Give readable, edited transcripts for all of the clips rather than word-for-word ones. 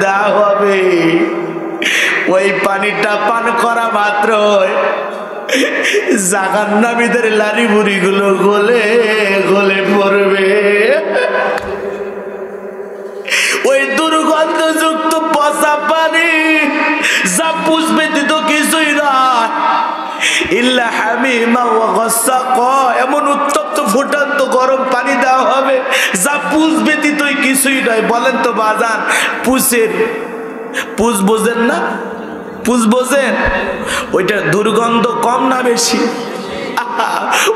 দেওয়া হবে। ওই পানিটা পান করা মাত্র জাহান্নামীদের লারি বুড়ি গুলো গলে গলে পড়বে। ওই দুর্গন্ধযুক্ত পচা পানি যা পুষবে তো কিছুই না, ইল্লা হামিমা ওয়া গাসসাকা, এমন উত্তপ্ত ফুটান্ত গরম পানি দেওয়া হবে যা পুষবে তো কিছুই নয়। বলেন তো বাজান, পুষ বোঝেন না? পুষ বোঝেন? ওইটা দুর্গন্ধ কম না বেশি?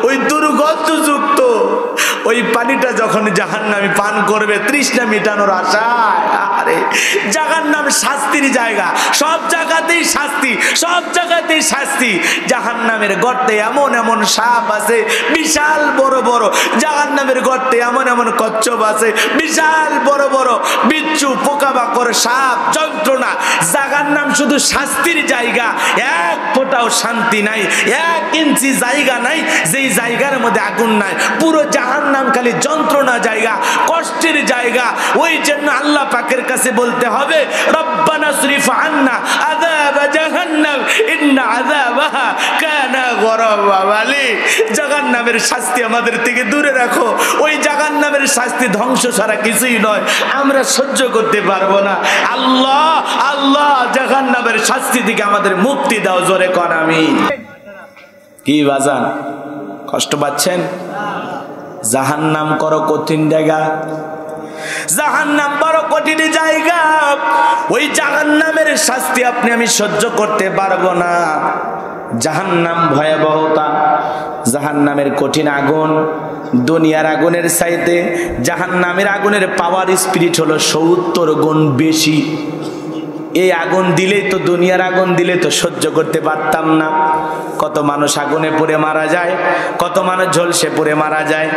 ওই দুর্গন্ধযুক্ত ওই পানিটা যখন জাহান্নামী পান করবে তৃষ্ণা মিটানোর আশায়, আরে জাহান্নাম শাস্তির জায়গা, সব জায়গাতেই শাস্তি, সব জায়গাতেই শাস্তি। জাহান্নামের গর্তে এমন এমন সাপ আছে বিশাল বড় বড়, জাহান্নামের গর্তে এমন এমন কচ্ছপ আছে বিশাল বড় বড়, বিচ্ছু পোকামাকড় সাপ যন্ত্রণা। জাহান্নাম শুধু শাস্তির জায়গা, এক ফোঁটাও শান্তি নাই, 1 ইঞ্চি জায়গা নাই যেই জায়গার মধ্যে আগুন নাই। পুরো জাহান্নাম খালি যন্ত্রণা জায়গা, কষ্টের জায়গা। ওই জন্য আল্লাহ পাকের কাছে বলতে হবে, রব্বানা সরিফ আন্না আযাব জাহান্নাম ইন্না আযাবাহা কানা গরাবা। ওয়ালি, জাহান্নামের শাস্তি আমাদের থেকে দূরে রাখো। ওই জাহান্নামের শাস্তি ধ্বংস ছাড়া কিছুই নয়, আমরা সহ্য করতে পারবো না। আল্লাহ আল্লাহ, জাহান্নামের শাস্তি থেকে আমাদের মুক্তি দাও। জোরে কর আমিন। কি বাজান, কষ্ট পাচ্ছেন? জাহান্নাম করো কঠিন জায়গা, জাহান্নাম বড় কঠিন জায়গা। ওই জাহান্নামের শাস্তি আপনি আমি সহ্য করতে পারবো না। জাহান্নাম ভয়াবহতা, জাহান্নামের কঠিন আগুন দুনিয়ার আগুনের চাইতে জাহান্নামের আগুনের পাওয়ার স্পিরিট হলো 70 গুণ বেশি। এই আগুন দিলেই তো, দুনিয়ার আগুন দিলে তো সহ্য করতে পারতাম না। কত মানুষ আগুনে পুড়ে মারা যায়, কত মানুষ ঝলসে পুড়ে মারা যায়।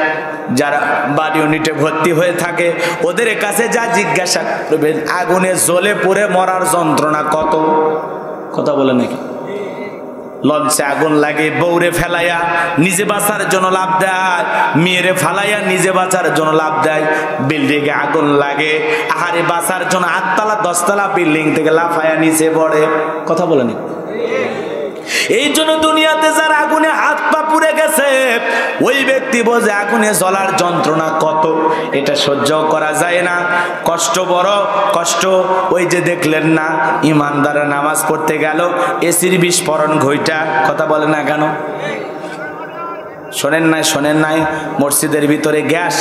যারা বাড়ি ইউনিটে ভর্তি হয়ে থাকে ওদের কাছে যা জিজ্ঞাসা করবেন, আগুনে জ্বলে পুড়ে মরার যন্ত্রণা কত। কথা বলে নাকি? লঞ্চে আগুন লাগে, বউরে ফেলাইয়া নিজে বাঁচার জন্য লাভ দেয়, মেয়েরে ফেলাইয়া নিজে বাঁচার জন্য লাভ দেয়। বিল্ডিং এ আগুন লাগে, আহারে বাঁচার জন্য 8 তলা 10 তলা বিল্ডিং থেকে লাফায়া নিচে পড়ে। কথা বলেনি? এই জন্য দুনিয়াতে যারা আগুনে হাত পা পুড়ে গেছে ওই ব্যক্তি বোঝে আগুনে জ্বলার যন্ত্রণা কত। এটা সহ্য করা যায় না, কষ্ট বড় কষ্ট। ওই যে দেখলেন না, ইমানদার নামাজ পড়তে গেল, এসির বিস্ফোরণ ঘইটা। কথা বলে না কেন? শোনেন নাই? শোনেন নাই? মসজিদের ভিতরে গ্যাস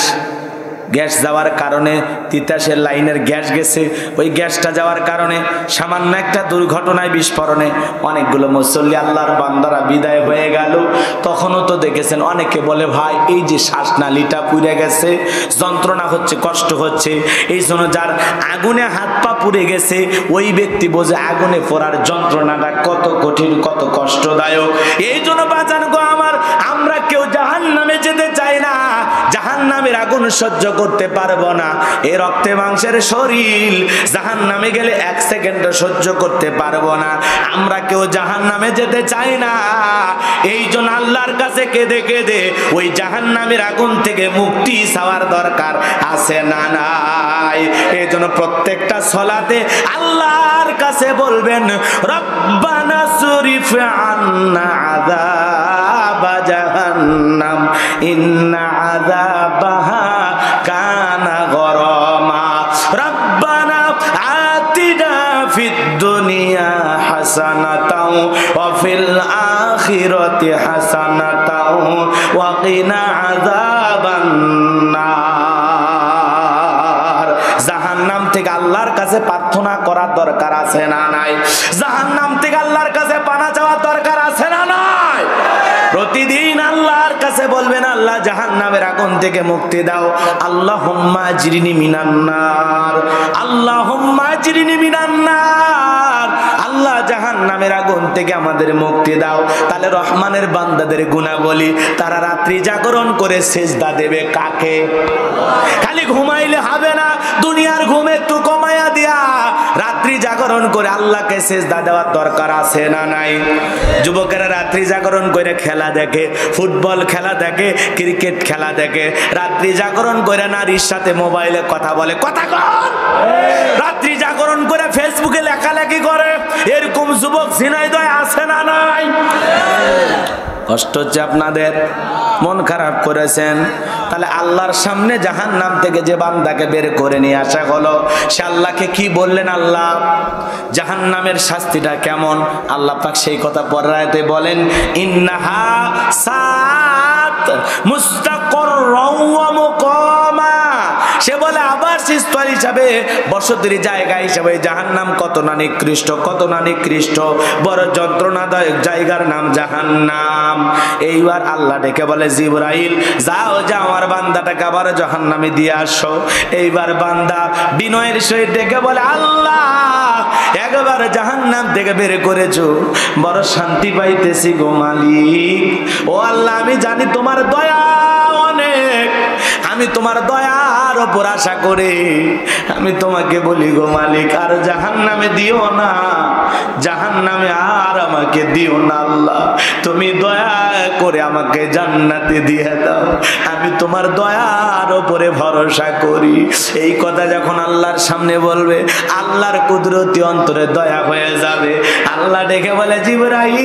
যাওয়ার কারণে, তিতাসের লাইনের গ্যাস গেছে, ওই গ্যাসটা যাওয়ার কারণে সামান্য একটা দুর্ঘটনায় বিস্ফোরণে অনেকগুলো মুসল্লি আল্লাহর বান্দারা বিদায় হয়ে গেল। তখনও তো দেখেছেন অনেকে বলে, ভাই এই যে শ্বাসনালীটা পুড়ে গেছে, যন্ত্রণা হচ্ছে, কষ্ট হচ্ছে। এই জন্য যার আগুনে হাত পা পুড়ে গেছে ওই ব্যক্তি বোঝে আগুনে পোড়ার যন্ত্রণাটা কত কঠিন, কত কষ্টদায়ক। এই জন্য বাঁচান গো আমার, আমরা কেউ জাহান্নামে যেতে চাই না, জাহান্নামের আগুন সহ্য করতে পারবো না। এই রক্তে মাংসের শরীর জাহান্নামে গেলে 1 সেকেন্ডও সহ্য করতে পারবো না। আমরা কেউ জাহান্নামে যেতে চাই না। এই জন্য আল্লাহর কাছে কেঁদে কেঁদে ওই জাহান্নামের আগুন থেকে মুক্তি চাওয়ার দরকার আছে না নাই? এই জন্য প্রত্যেকটা সালাতে আল্লাহর কাছে বলবেন, রব্বানা সরিফ আন্না আযাবা জাহান্নাম ইন্না আযাবাহা কানা গরামা। রব্বানা আতিনা ফিদ দুনিয়া হাসানাতাও ওয়া ফিল আখিরাতি হাসানাতাও ওয়া কিনা আযাবান নার। জাহান্নাম থেকে আল্লাহর কাছে প্রার্থনা করার দরকার আছে না নাই? জাহান্নাম থেকে আল্লাহর কাছে পানা চাওয়ার দরকার আছে না নাই? প্রতিদিন আল্লাহর কাছে বলবেন, আল্লাহ জাহান্নামের আগুন থেকে মুক্তি দাও। আল্লাহুম্মা আজরিনি মিনান নার, আল্লাহুম্মা আজরিনি মিনান নার। আল্লাহ জাহান্নামের আগুন থেকে আমাদের মুক্তি দাও। তাহলে রহমানের বান্দাদের গুণাবলী, তারা রাত্রি জাগরণ করে সিজদা দেবে কাকে? খালি ঘুমাইলে হবে না, দুনিয়ার ঘুম একটু কমায়া দিয়া রাত্রি জাগরণ করে আল্লাহকে সিজদা দেওয়ার দরকার আছে না নাই? যুবকেরা রাত্রি জাগরণ করে খেলা দেখে, ফুটবল খেলা দেখে, ক্রিকেট খেলা দেখে, রাত্রি জাগরণ করে নারীর সাথে মোবাইলে কথা বলে, কথা কর, রাত্রি জাগরণ করে ফেসবুকে লেখালেখি করে। এরকম যুবক ঝিনাইদহে আছে না নাই? কষ্ট হচ্ছে আপনাদের, মন খারাপ করেছেন। তাহলে আল্লাহর সামনে জাহান্নাম থেকে যে বান্দাকে বের করে নিয়ে আসা হলো, সে আল্লাহকে কি বললেন? আল্লাহ জাহান্নামের শাস্তিটা কেমন? আল্লাহ পাক সেই কথা পরের আয়াতে বলেন, ইন্নাহা সাত মুস্তাকররাও ওয়া মুকামা। সে বলে আবাসস্থল হিসাবে, বসতির জায়গা হিসাবে জাহান্নাম কত না নিকৃষ্ট, কত না নিকৃষ্ট, বড় যন্ত্রণাদায়ক জায়গার নাম জাহান্নাম। এইবার আল্লাহ ডেকে বলে, জিবরাইল যাও, যা আমার বান্দাটাকে আবার জাহান্নামে দিয়ে আসো। এইবার বান্দা বিনয়ের সহিত ডেকে বলে, আল্লাহ একবার জাহান্নাম থেকে বের করেছো, বড় শান্তি পাইতেছি গো মালিক। ও আল্লাহ, আমি জানি তোমার দয়া অনেক, আমি তোমার দয়ার ওপর আশা করে আমি তোমাকে বলি গো মালিক, আর জাহান্নামে দিও না, জাহান্নামে আর আমাকে দিও না। আল্লাহ তুমি দয়া করে আমাকে জান্নাতে দিয়ে দাও, আমি তোমার দয়ার ওপরে ভরসা করি। এই কথা যখন আল্লাহর সামনে বলবে, আল্লাহর কুদরতি অন্তরে দয়া হয়ে যাবে। আল্লাহ ডেকে বলে, জিবরাইল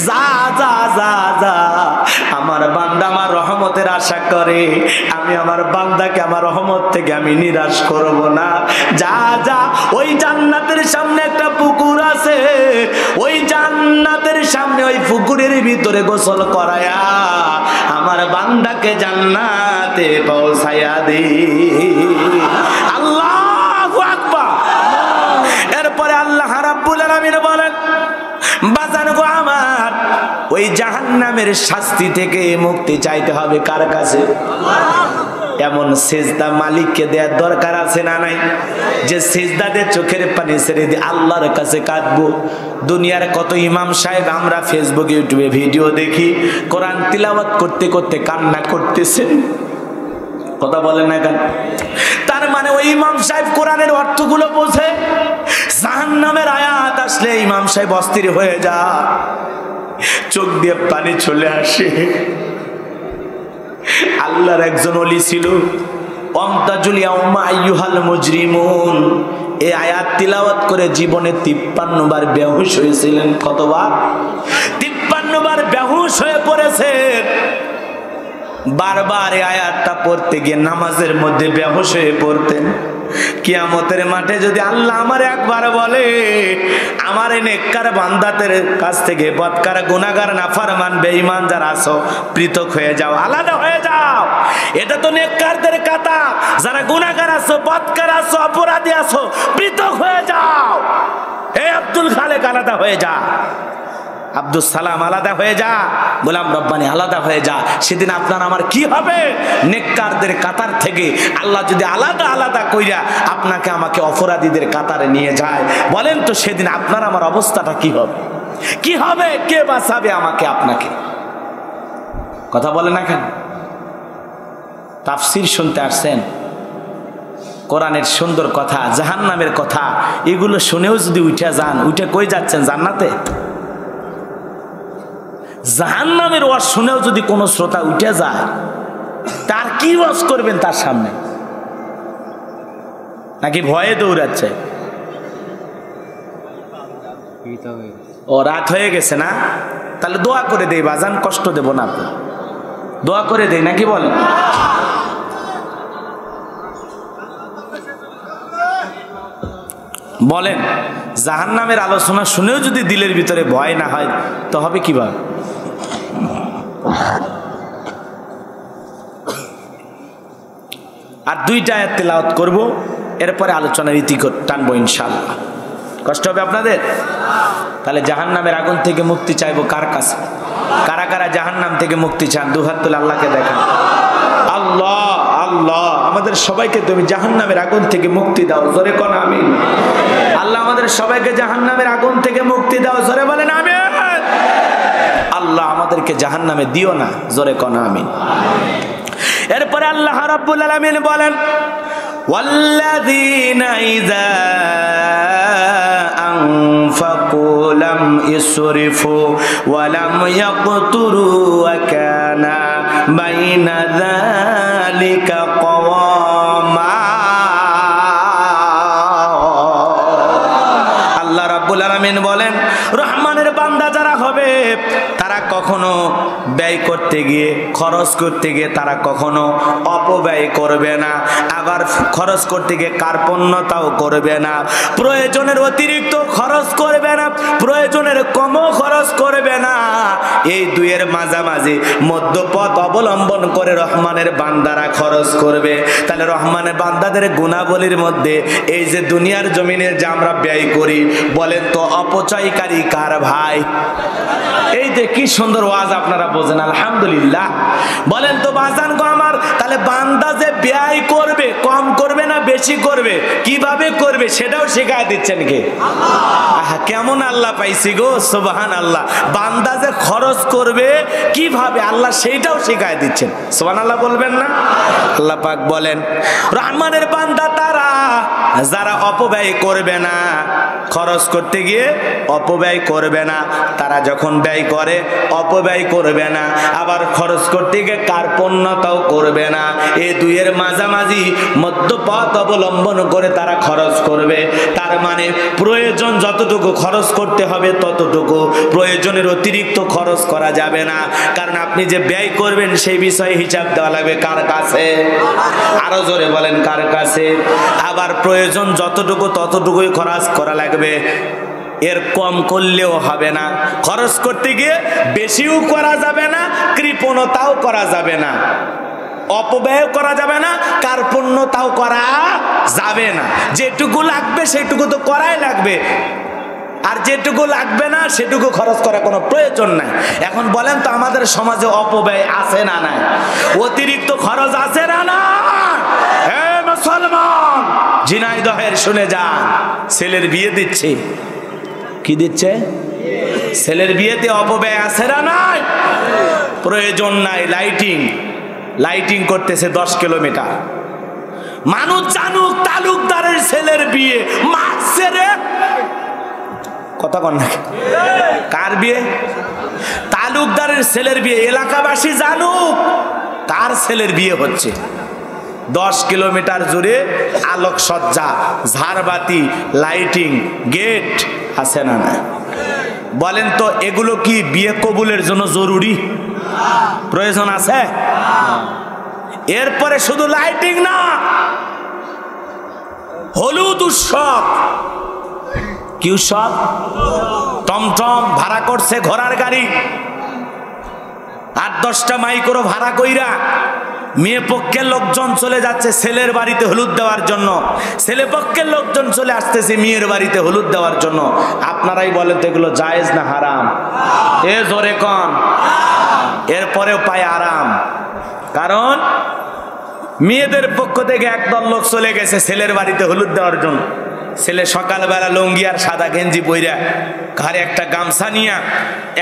যা যা যা যা, আমার বান্দা আমার রহমতের আশা করে, আমি আমার বান্দাকে আমার রহমত থেকে আমি নিরাশ করব না। যা যা, ওই জান্নাতের সামনে একটা পুকুর আছে, ওই জান্নাতের সামনে ওই পুকুরের ভিতরে গোসল করায়া আমার বান্দাকে জান্নাতে পৌঁছায়া দে। আল্লাহু আকবার। এরপরে আল্লাহ রাব্বুল আলামিন বলেন, বাজান গো আমার, ওই জাহান্নামের শাস্তি থেকে মুক্তি চাইতে হবে কার কাছে? এমন সেজদা মালিককে দেওয়ার দরকার আছে না নাই? যে সেজদা দিয়ে চোখের পানি ছেড়ে দিয়ে আল্লাহর কাছে কাঁদবো। দুনিয়ার কত ইমাম সাহেব আমরা ফেসবুক ইউটিউবে ভিডিও দেখি, কোরআন তিলাওয়াত করতে করতে কান্না করতেছেন, কথা বলেন না কেন? তার মানে ওই ইমাম সাহেব কোরআনের অর্থগুলো বোঝে। জাহান্নামের আয়াত আসলে ইমাম সাহেব অস্থির হয়ে যায়, চোখ দিয়ে পানি চলে আসে। আল্লাহর একজন ওলি ছিল, অমতাজুল ইয়াউমা আইয়ুহাল মুজরিমুন, এই আয়াত তিলাওয়াত করে জীবনে 53 বার বেহুশ হয়েছিলেন। কতবার? 53 বার বেহুশ হয়ে পড়েছেন। বারবার এই আয়াতটা পড়তে গিয়ে নামাজের মধ্যে বেহুশ হয়ে পড়তেন। কিয়ামতের মাঠে যদি আল্লাহ আমার একবার বলে, আমার এই নেককার বান্দাদের কাছ থেকে বদকার গুনাহগার নাফরমান বেঈমান যারা আছো, পৃথক হয়ে যাও, আলাদা হয়ে যাও। এটা তো নেককারদের কথা, যারা গুনাহগার আছো, বদকার আছো, অপরাধী আছো, পৃথক হয়ে যাও। হে আব্দুল খালেক আলাদা হয়ে যা, আব্দুল সালাম আলাদা হয়ে যা, গোলাম রব্বানি আলাদা হয়ে যা। সেদিন আপনার আমার কি হবে? নেককারদের কাতার থেকে আল্লাহ যদি আলাদা আলাদা কইরা আপনাকে আমাকে অপরাধীদের কাতারে নিয়ে যায়, বলেন তো সেদিন আপনার আমার অবস্থাটা কি হবে? কি হবে? কে বাঁচাবে আমাকে আপনাকে? কথা বলে না কেন? তাফসীর শুনতে আসছেন, কোরআনের সুন্দর কথা, জাহান্নামের কথা, এগুলো শুনেও যদি উঠে যান, উঠে কই যাচ্ছেন? জান্নাতে। জাহান্নামের ওয়াজ শুনেও যদি কোনো শ্রোতা উঠে যায়, তার কি ওয়াজ করবেন তার সামনে? নাকি ভয়ে দৌড়াচ্ছে? ও রাত হয়ে গেছে না? তাহলে দোয়া করে দেই বাজান, কষ্ট দেব না, দোয়া করে দেই নাকি বলেন? বলেন, জাহান্নামের আলোচনা শুনেও যদি দিলের ভিতরে ভয় না হয়, তো হবে কিভাবে? আর 2টা আয়াত তেলাওয়াত করব, এরপরে আলোচনার ইতি টানবো ইনশাআল্লাহ। কষ্ট হবে আপনাদের? তাহলে জাহান্নামের আগুন থেকে মুক্তি চাইবো কার কাছে? কারা কারা জাহান্নাম থেকে মুক্তি চান? দুহাত তুলে আল্লাহকে দেখান। আল্লাহ আল্লাহ, আমাদের সবাইকে তুমি জাহান্নামের আগুন থেকে মুক্তি দাও, জোরে কোন আমিন। আল্লাহ আমাদের সবাইকে জাহান্নামের আগুন থেকে মুক্তি দাও, জোরে বলেন আমিন। আল্লাহ আমাদেরকে জাহান্নামে দিও না, জোরে কোন আমিন। এরপরে আল্লাহ রাব্বুল আলামিন বলেন ওয়াল্লাযীনা ইযা আনফাকু লাম ইসরিফু ওয়া লাম ইয়াকতুরু ওয়া কানা বাইনা যালিকা কওয়ামা। আল্লাহ রাব্বুল আলামিন বলেন রহমানের বান্দা যারা হবে তারা কখনো ব্যয় করতে গিয়ে, খরচ করতে গিয়ে তারা কখনো অপব্যয় করবে না, আবার খরচ করতে গিয়ে কার্পণ্যতাও করবে না, প্রয়োজনের অতিরিক্ত খরচ করবে না, প্রয়োজনের কমও খরচ করবে না। এই দুইয়ের মাঝামাঝি মধ্যপথ অবলম্বন করে রহমানের বান্দারা খরচ করবে। তাহলে রহমানের বান্দাদের গুণাবলীর মধ্যে এই যে দুনিয়ার জমিনে যে আমরা ব্যয় করি, বলেন তো অপচয়কারী কার ভাই? এই যে কি সুন্দর ওয়াজ আপনারা বোঝেন, আলহামদুলিল্লাহ। বলেন তো বাজান গো আমার, তাহলে বান্দা যে ব্যয় করবে কম করবে না বেশি করবে, কিভাবে করবে সেটাও শেখায় দিচ্ছেন কে? আহা, কেমন আল্লাহ পাইছি গো, সুবহানাল্লাহ। বান্দা যে খরচ করবে কিভাবে আল্লাহ সেইটাও শেখায় দিচ্ছেন, সুবহানাল্লাহ বলবেন না? আল্লাহ পাক বলেন রহমানের বান্দা তারা যারা অপব্যয় করবে না, খরচ করতে গিয়ে অপব্যয় করবে না, তারা যখন ব্যয় করে অপব্যয় করবে না, আবার খরচ করতে গিয়ে কার্পণ্যতাও করবে না। এই দুইয়ের মাঝামাঝি মধ্যপথ অবলম্বন করে তারা খরচ করবে। তার মানে প্রয়োজন যতটুকু খরচ করতে হবে ততটুকু, প্রয়োজনের অতিরিক্ত খরচ করা যাবে না। কারণ আপনি যে ব্যয় করবেন সেই বিষয়ে হিসাব দেওয়া লাগবে কার কাছে? আরো জোরে বলেন কার কাছে? আবার প্রয়োজন যতটুকু ততটুকুই খরচ করা লাগবে, এর কম করলেও হবে না। খরচ করতে গিয়ে বেশিও করা যাবে না, কৃপণতাও করা যাবে না, অপব্যয় করা যাবে না, কার্পণ্যতাও করা যাবে না। যেটুকু লাগবে সেটুকু তো করাই লাগবে, আর যেটুকু লাগবে না সেটুকু খরচ করার কোনো প্রয়োজন নাই। এখন বলেন তো আমাদের সমাজে অপব্যয় আছে না নাই? অতিরিক্ত খরচ আছে না না? হে মুসলমান, ঝিনাইদহের শুনে যান, ছেলের বিয়ে দিচ্ছে, কি দিচ্ছে? ছেলের বিয়েতে অপব্যয় আছে না নাই? প্রয়োজন নাই, লাইটিং করতেছে 10 কিলোমিটার। মানুষ জানুক তালুকদারের ছেলের বিয়ে, মারছে রে কথা কন না। কার বিয়ে? তালুকদারের ছেলের বিয়ে। এলাকাবাসী জানুক তার ছেলের বিয়ে হচ্ছে। 10 কিলোমিটার জুড়ে আলোকসজ্জা, ঝাড়বাতি, লাইটিং, গেট আছে না না? বলেন তো এগুলো কি বিয়ে কবুলের জন্য জরুরি? প্রয়োজন আছে? এরপরে শুধু লাইটিং না, হলুদ উৎসব। কি উৎসব? টমটম ভাড়া করছে, ঘোড়ার গাড়ি, 8-10টা মাইক্রো ভাড়া কইরা মেয়ে পক্ষের লোকজন চলে যাচ্ছে ছেলের বাড়িতে হলুদ দেওয়ার জন্য, ছেলে পক্ষের লোকজন চলে আসতেছে মেয়ের বাড়িতে হলুদ দেওয়ার জন্য। আপনারাই বলেন তো এগুলো জায়েজ না হারাম? এ জোরে কন। এরপরেও পায় আরাম, কারণ মেয়েদের পক্ষ থেকে একদল লোক চলে গেছে ছেলের বাড়িতে হলুদ দেওয়ার জন্য। ছেলে সকালবেলা লুঙ্গি আর সাদা গেঞ্জি পইরা, ঘরে একটা গামছা নিয়ে,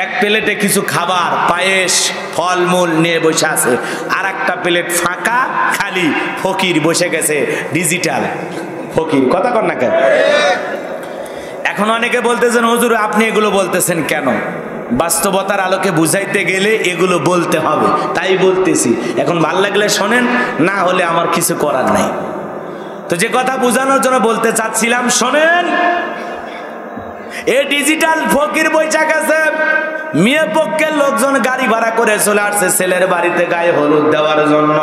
এক প্লেটে কিছু খাবার, পায়েস, ফলমূল নিয়ে বসে আছে, আর একটা প্লেট ফাঁকা খালি। ফকির বসে গেছে, ডিজিটাল ফকির। কথা কন না কেন? এখন অনেকে বলতেছেন হুজুর আপনি এগুলো বলতেছেন কেন? বাস্তবতার আলোকে বুঝাইতে গেলে এগুলো বলতে হবে, তাই বলতেছি। এখন ভাল লাগলে শোনেন, না হলে আমার কিছু করার নাই। তো যে কথা বোঝানোর জন্য বলতে চাচ্ছিলাম, শোনেন, এই ডিজিটাল ফকির বইচা গেছে, মেয়ে পক্ষের লোকজন গাড়ি ভাড়া করে চলে আসছে ছেলের বাড়িতে গায়ে হলুদ দেওয়ার জন্য।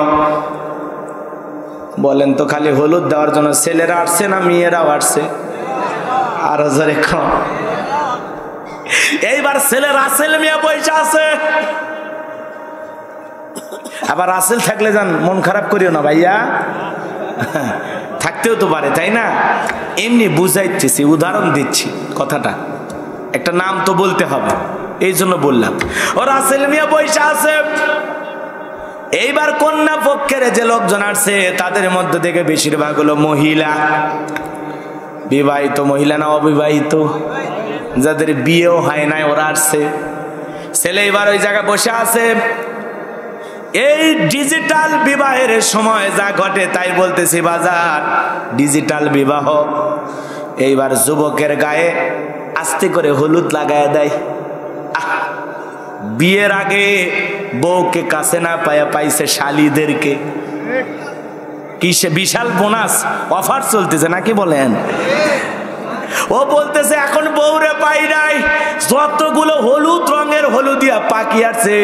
বলেন তো খালি হলুদ দেওয়ার জন্য ছেলেরা আসছে না মেয়েরাও আসছে? আরো জোরে কম। এইবার ছেলে রাসেল মিয়া বইসা আছে। আবার রাসেল থাকলে যান মন খারাপ করিও না ভাইয়া, থাকতেও তো পারে, তাই না? এমনি বুঝাইতেছি, উদাহরণ দিচ্ছি, কথাটা একটা নাম তো বলতে হবে, এই জন্য বললাম। ও রাসেল মিয়া বইসা আছে। এইবার কন্যা পক্ষের যে লোকজন আসছে তাদের মধ্যে থেকে বেশিরভাগ হলো মহিলা। বিবাহিত মহিলা না অবিবাহিত, যাদের বিয়েও হয় নাই ওরা আসছে। ছেলে এবার ওই জায়গায় বসে আছে। এই ডিজিটাল বিবাহের সময় যা ঘটে তাই বলতেছি বাজার, ডিজিটাল বিবাহ। এইবার যুবকের গায়ে আস্তে করে হলুদ লাগায় দেয়। বিয়ের আগে বউকে কাছে না পায়া পাইছে শালীদেরকে। কিসে বিশাল বোনাস অফার চলতেছে নাকি বলেন? ও বলতেছে এখন বউরে পাই নাই, যতগুলো হলুদ রঙের হলুদিয়া পাকি আছে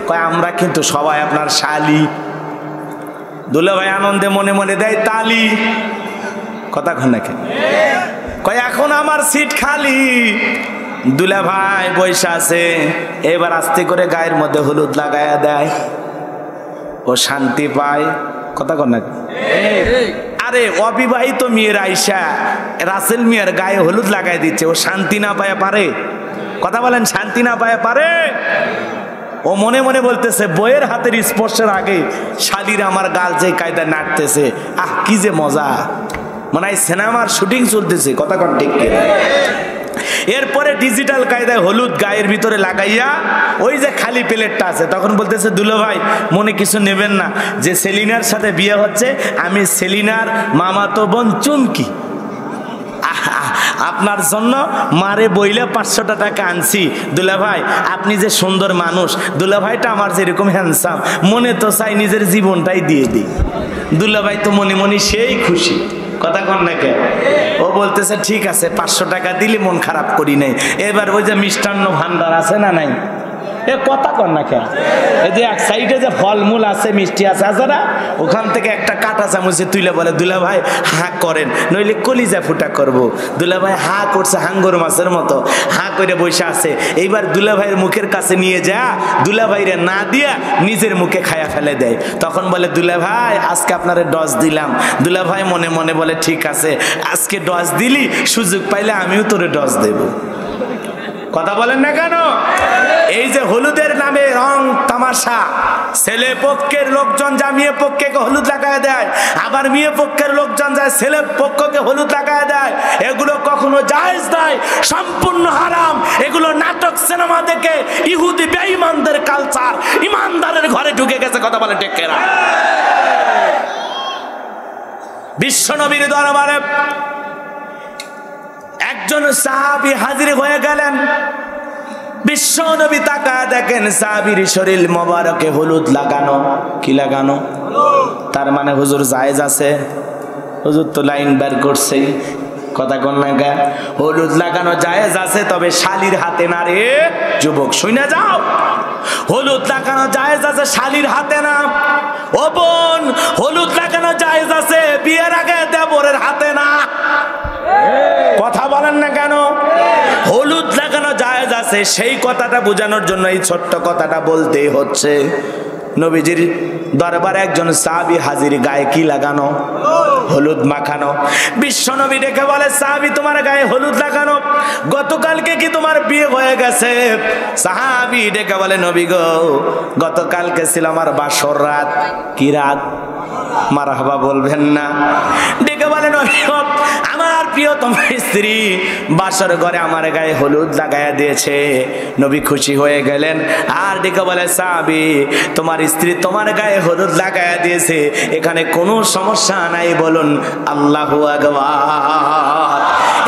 কয় আমরা কিন্তু সবাই আপনার শালি। দুলাভাই আনন্দে মনে মনে দেয় তালি। কথা কন নাকি? কয় এখন আমার সিট খালি। দুলাভাই বৈশা আছে, এবার আস্তে করে গায়ের মধ্যে হলুদ লাগায়া দেয়, ও শান্তি পায়। কথা কন নাকি? আরে অবিবাহিত মেয়ের আইসা রাসেল মিয়ার গায়ে হলুদ লাগাই দিচ্ছে, ও শান্তি না পায় পারে? কথা বলেন, শান্তি না পায় পারে? ও মনে মনে বলতেছে বইয়ের হাতের স্পর্শের আগে শালীর আমার গাল যে কায়দা নাড়তেছে, আহ কি যে মজা, মানে সিনেমার শুটিং চলতেছে। কথা কন ঠিক কিনা? এরপরে ডিজিটাল কায়দায় হলুদ গায়ের ভিতরে লাগাইয়া ওই যে খালি প্লেটটা আছে, তখন বলতেছে দুলো ভাই মনে কিছু নেবেন না, যে সেলিনার সাথে বিয়ে হচ্ছে আমি সেলিনার মামাতো বোন চুমকি, আপনার জন্য মারে বইলে 500 টাকা আনছি। দুলা ভাই আপনি যে সুন্দর মানুষ, দুলা ভাইটা আমার যেরকম হ্যান্ডসাম, মনে তো চাই নিজের জীবনটাই দিয়ে দিই। দুলা ভাই তো মনে মনে সেই খুশি। কথা কন না কে? ও বলতেছে ঠিক আছে 500 টাকা দিলে মন খারাপ করি নাই। এবার ওই যে মিষ্টান্ন ভান্ডার আছে না নাই, এ কথা কন না কে? এই যে এক সাইডে যে ফলমূল আছে মিষ্টি আছে না, ওখান থেকে একটা কাঁটা চামচে তুলে বলে দুলা ভাই হা করেন নইলে কলিজা ফুটা করব। দুলা ভাই হা করছে হাঙ্গর মাছের মতো, হা করে বসে আছে। এইবার দুলা ভাইয়ের মুখের কাছে নিয়ে যা দুলা ভাইরে না দিয়া নিজের মুখে খায়া ফেলে দেয়। তখন বলে দুলা ভাই আজকে আপনারে ডজ দিলাম। দুলা ভাই মনে মনে বলে ঠিক আছে আজকে ডজ দিলি, সুযোগ পাইলে আমিও তোরে ডজ দেব। কথা বলেন না কেন? এই যে হলুদের নামে রং তামাশা, ছেলে পক্ষের লোকজন যা মেয়ে পক্ষকে হলুদ লাগায় দেয়, আবার মেয়ে পক্ষের লোকজন যায় ছেলে পক্ষকে হলুদ লাগায় দেয়, এগুলো কখনো জায়েজ নাই, সম্পূর্ণ হারাম। এগুলো নাটক সিনেমা দেখে ইহুদি বেঈমানদের কালচার ইমানদারের ঘরে ঢুকে গেছে। কথা বলে ঠিক কিনা? বিশ্বনবীর দরবারে একজন সাহাবী হাজির হয়ে গেলেন। বিশ্বনবী তাকায় দেখেন সাহাবীর শরীর মোবারকে হলুদ লাগানো। কি লাগানো? তার মানে হুজুর জায়েজ আছে? হুজুর তো লাইন বের করছে। কথা কন না কে? হলুদ লাগানো জায়েজ আছে, তবে শালীর হাতে না রে যুবক, শুনে যাও। হলুদ লাগানো জায়েজ আছে, শালীর হাতে না। ও বোন হলুদ লাগানো জায়েজ আছে, বিয়ের আগে দেবরের হাতে না। কথা বলেন না কেন? হলুদ লাগানো জায়েজ আছে, সেই কথাটা বোঝানোর জন্য এই ছোট্ট কথাটা বলতেই হচ্ছে। নবীজির দরবারে একজন সাহাবী হাজির, গায়ে কি লাগানো? হলুদ মাখানো। বিশ্ব নবী ডেকে বলে সাহাবী তোমার গায়ে হলুদ লাগানো, গতকালকে কি তোমার বিয়ে হয়ে গেছে? সাহাবী ডেকে বলে নবী গো গতকালকে ছিল আমার বাসর রাত। কি রাত? মারহাবা বলবেন না? ডেকে বলে নবী আমার প্রিয় তোমার স্ত্রী বাসর ঘরে আমার গায়ে হলুদ লাগাইয়া দিয়েছে। নবী খুশি হয়ে গেলেন। আর ডেকে বলে সাহাবী তোমার স্ত্রী তোমার গায়ে হলুদ লাগাইয়া দিয়েছে, এখানে কোনো সমস্যা নাই, বলুন আল্লাহু আকবার।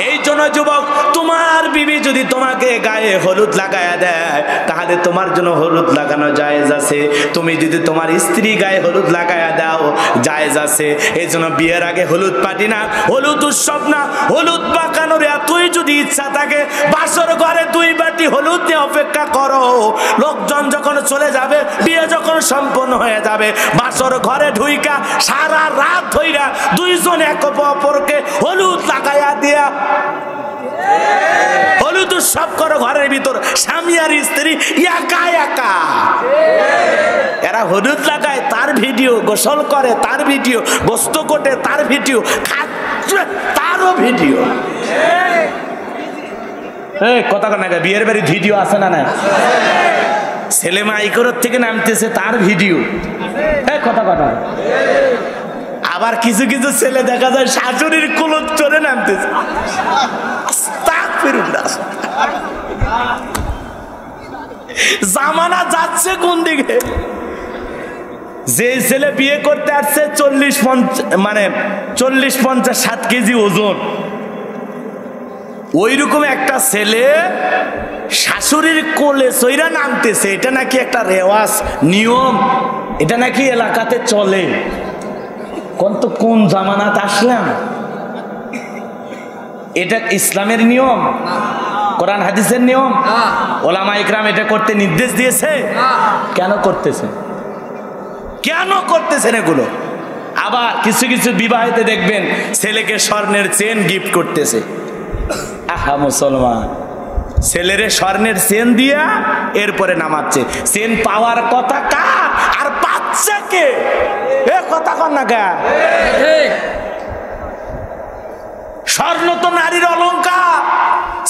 এই জন্য যুবক তোমার বিবি যদি তোমাকে গায়ে হলুদ লাগাইয়া দেয় তাহলে তোমার জন্য হলুদ লাগানো জায়েজ আছে। তুমি যদি তোমার স্ত্রী গায়ে হলুদ লাগাইয়া দাও জায়েজ আছে। এই জন্য বিয়ের আগে হলুদ পাটি না, হলুদ উৎসব না, হলুদ পাকানোর এতই যদি ইচ্ছা থাকে বাসর ঘরে 2 বাটি হলুদ দিয়ে অপেক্ষা করো। লোকজন যখন চলে যাবে, বিয়ে যখন সম্পন্ন হয়ে যাবে, বাসর ঘরে ঢুইকা সারা রাত ধইরা দুইজন এক অপরকে হলুদ লাগাইয়া দিয়া হলুদ উৎসব করো ঘরের ভিতর, স্বামী আর স্ত্রী একা একা। এরা হলুদ লাগায় তার ভিডিও, গোসল করে তার ভিডিও, গোস্ত কোটে তার ভিডিও, খাচ্ছে তারও ভিডিও। কথা কন না, বিয়ের বাড়ি ভিডিও আছে না? না ছেলে মাইকোর থেকে নামতেছে তার ভিডিও। কথা কথা। আবার কিছু কিছু ছেলে দেখা যায় শাশুড়ির কুলত চড়ে নামতেছে। জামানা যাচ্ছে কোন দিকে? যে ছেলে বিয়ে করতে আসছে 40-50-60 কেজি ওজন, ওইরকম একটা ছেলে শাশুড়ির কোলে সইরা নামতেছে। এটা নাকি একটা রেওয়াজ, নিয়ম, এটা নাকি এলাকাতে চলে। কোন জামানাতে আসলাম? এটা ইসলামের নিয়ম, কোরআন হাদিসের নিয়ম? ওলামা ইকরাম এটা করতে নির্দেশ দিয়েছে? কেন করতেছে? কেন করতেছেন এগুলো? আবার কিছু কিছু বিবাহিতে দেখবেন ছেলেকে স্বর্ণের চেন গিফট করতেছে। আহা মুসলমান, ছেলেরে স্বর্ণের চেন দিয়া এরপরে নামাচ্ছে। চেন পাওয়ার কথা কার আর পাচ্ছে কে? এ কথা কন না কে? স্বর্ণ তো নারীর অলংকার।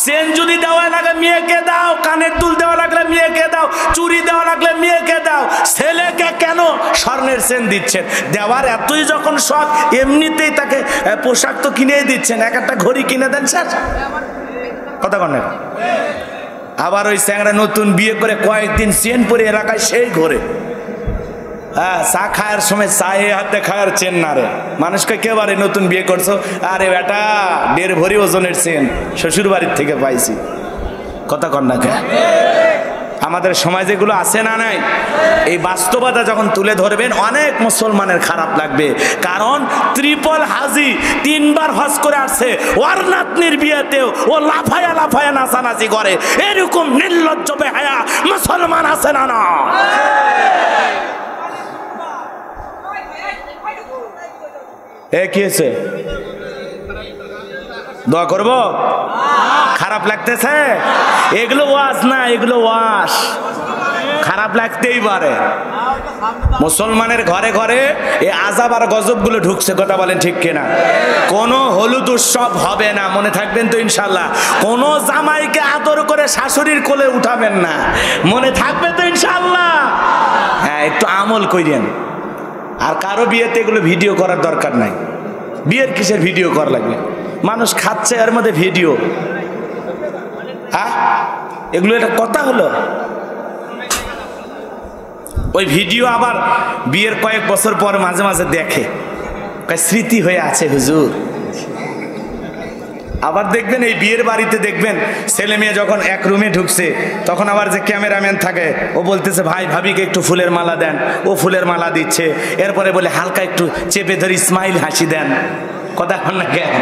চেন যদি দেওয়া লাগে মেয়েকে দাও, কানের দুল দেওয়া লাগলে মেয়েকে দাও, চুড়ি দেওয়া লাগলে মেয়েকে দাও, ছেলেকে কেন স্বর্ণের চেন দিচ্ছেন? দেওয়ার এতই যখন শখ, এমনিতেই তাকে পোশাক তো কিনে দিচ্ছেন, একটা ঘড়ি কিনে দেন স্যার। কথা কন না? আবার ওই স্যাংরা নতুন বিয়ে করে কয়েকদিন চেন পরে এলাকায় সেই ঘরে, হ্যাঁ, চা খাওয়ার সময় চায়ে হাতে খাওয়ার চেন না রে। মানুষকে কেবারে নতুন বিয়ে করছো, আরে বেটা 1.5 ভরি ওজনের চেন শ্বশুর বাড়ির থেকে পাইছি। কথা কন না কে? আমাদের সমাজে এগুলো আছে না নাই? এই বাস্তবতা যখন তুলে ধরবেন অনেক মুসলমানের খারাপ লাগবে। কারণ ত্রিপল হাজি 3 বার হজ করে আসছে, ওর নাতনির বিয়েতেও ও লাফায়া লাফায়া নাচানাচি করে। এরকম নির্লজ্জ বেহায়া মুসলমান আছে না? না। এ কি হয়েছে? দোয়া করবো? খারাপ লাগতেছে? এগুলো ওয়াজ না, এগুলো ওয়াজ। খারাপ লাগতেই পারে। মুসলমানের ঘরে ঘরে এই আযাব আর গজব গুলো ঢুকছে। কথা বলেন ঠিক কিনা? কোনো হলুদ উৎসব হবে না, মনে থাকবেন তো ইনশাল্লাহ। কোনো জামাইকে আদর করে শাশুড়ির কোলে উঠাবেন না, মনে থাকবে তো ইনশাল্লাহ। হ্যাঁ, একটু আমল করেন। আর কারো বিয়েতে এগুলো ভিডিও করার দরকার নাই। বিয়ের কিসের ভিডিও করা লাগবে? মানুষ খাচ্ছে এর মধ্যে ভিডিও, হ্যাঁ, এগুলো একটা কথা হলো? ওই ভিডিও আবার বিয়ের কয়েক বছর পর মাঝে মাঝে দেখে, স্মৃতি হয়ে আছে হুজুর। আবার দেখবেন এই বিয়ের বাড়িতে দেখবেন ছেলে মেয়ে যখন এক রুমে ঢুকছে, তখন আবার যে ক্যামেরাম্যান থাকে ও বলতেছে ভাই ভাবিকে একটু ফুলের মালা দেন, ও ফুলের মালা দিচ্ছে। এরপরে বলে হালকা একটু চেপে ধরে স্মাইল হাসি দেন। কথা কন না কেন?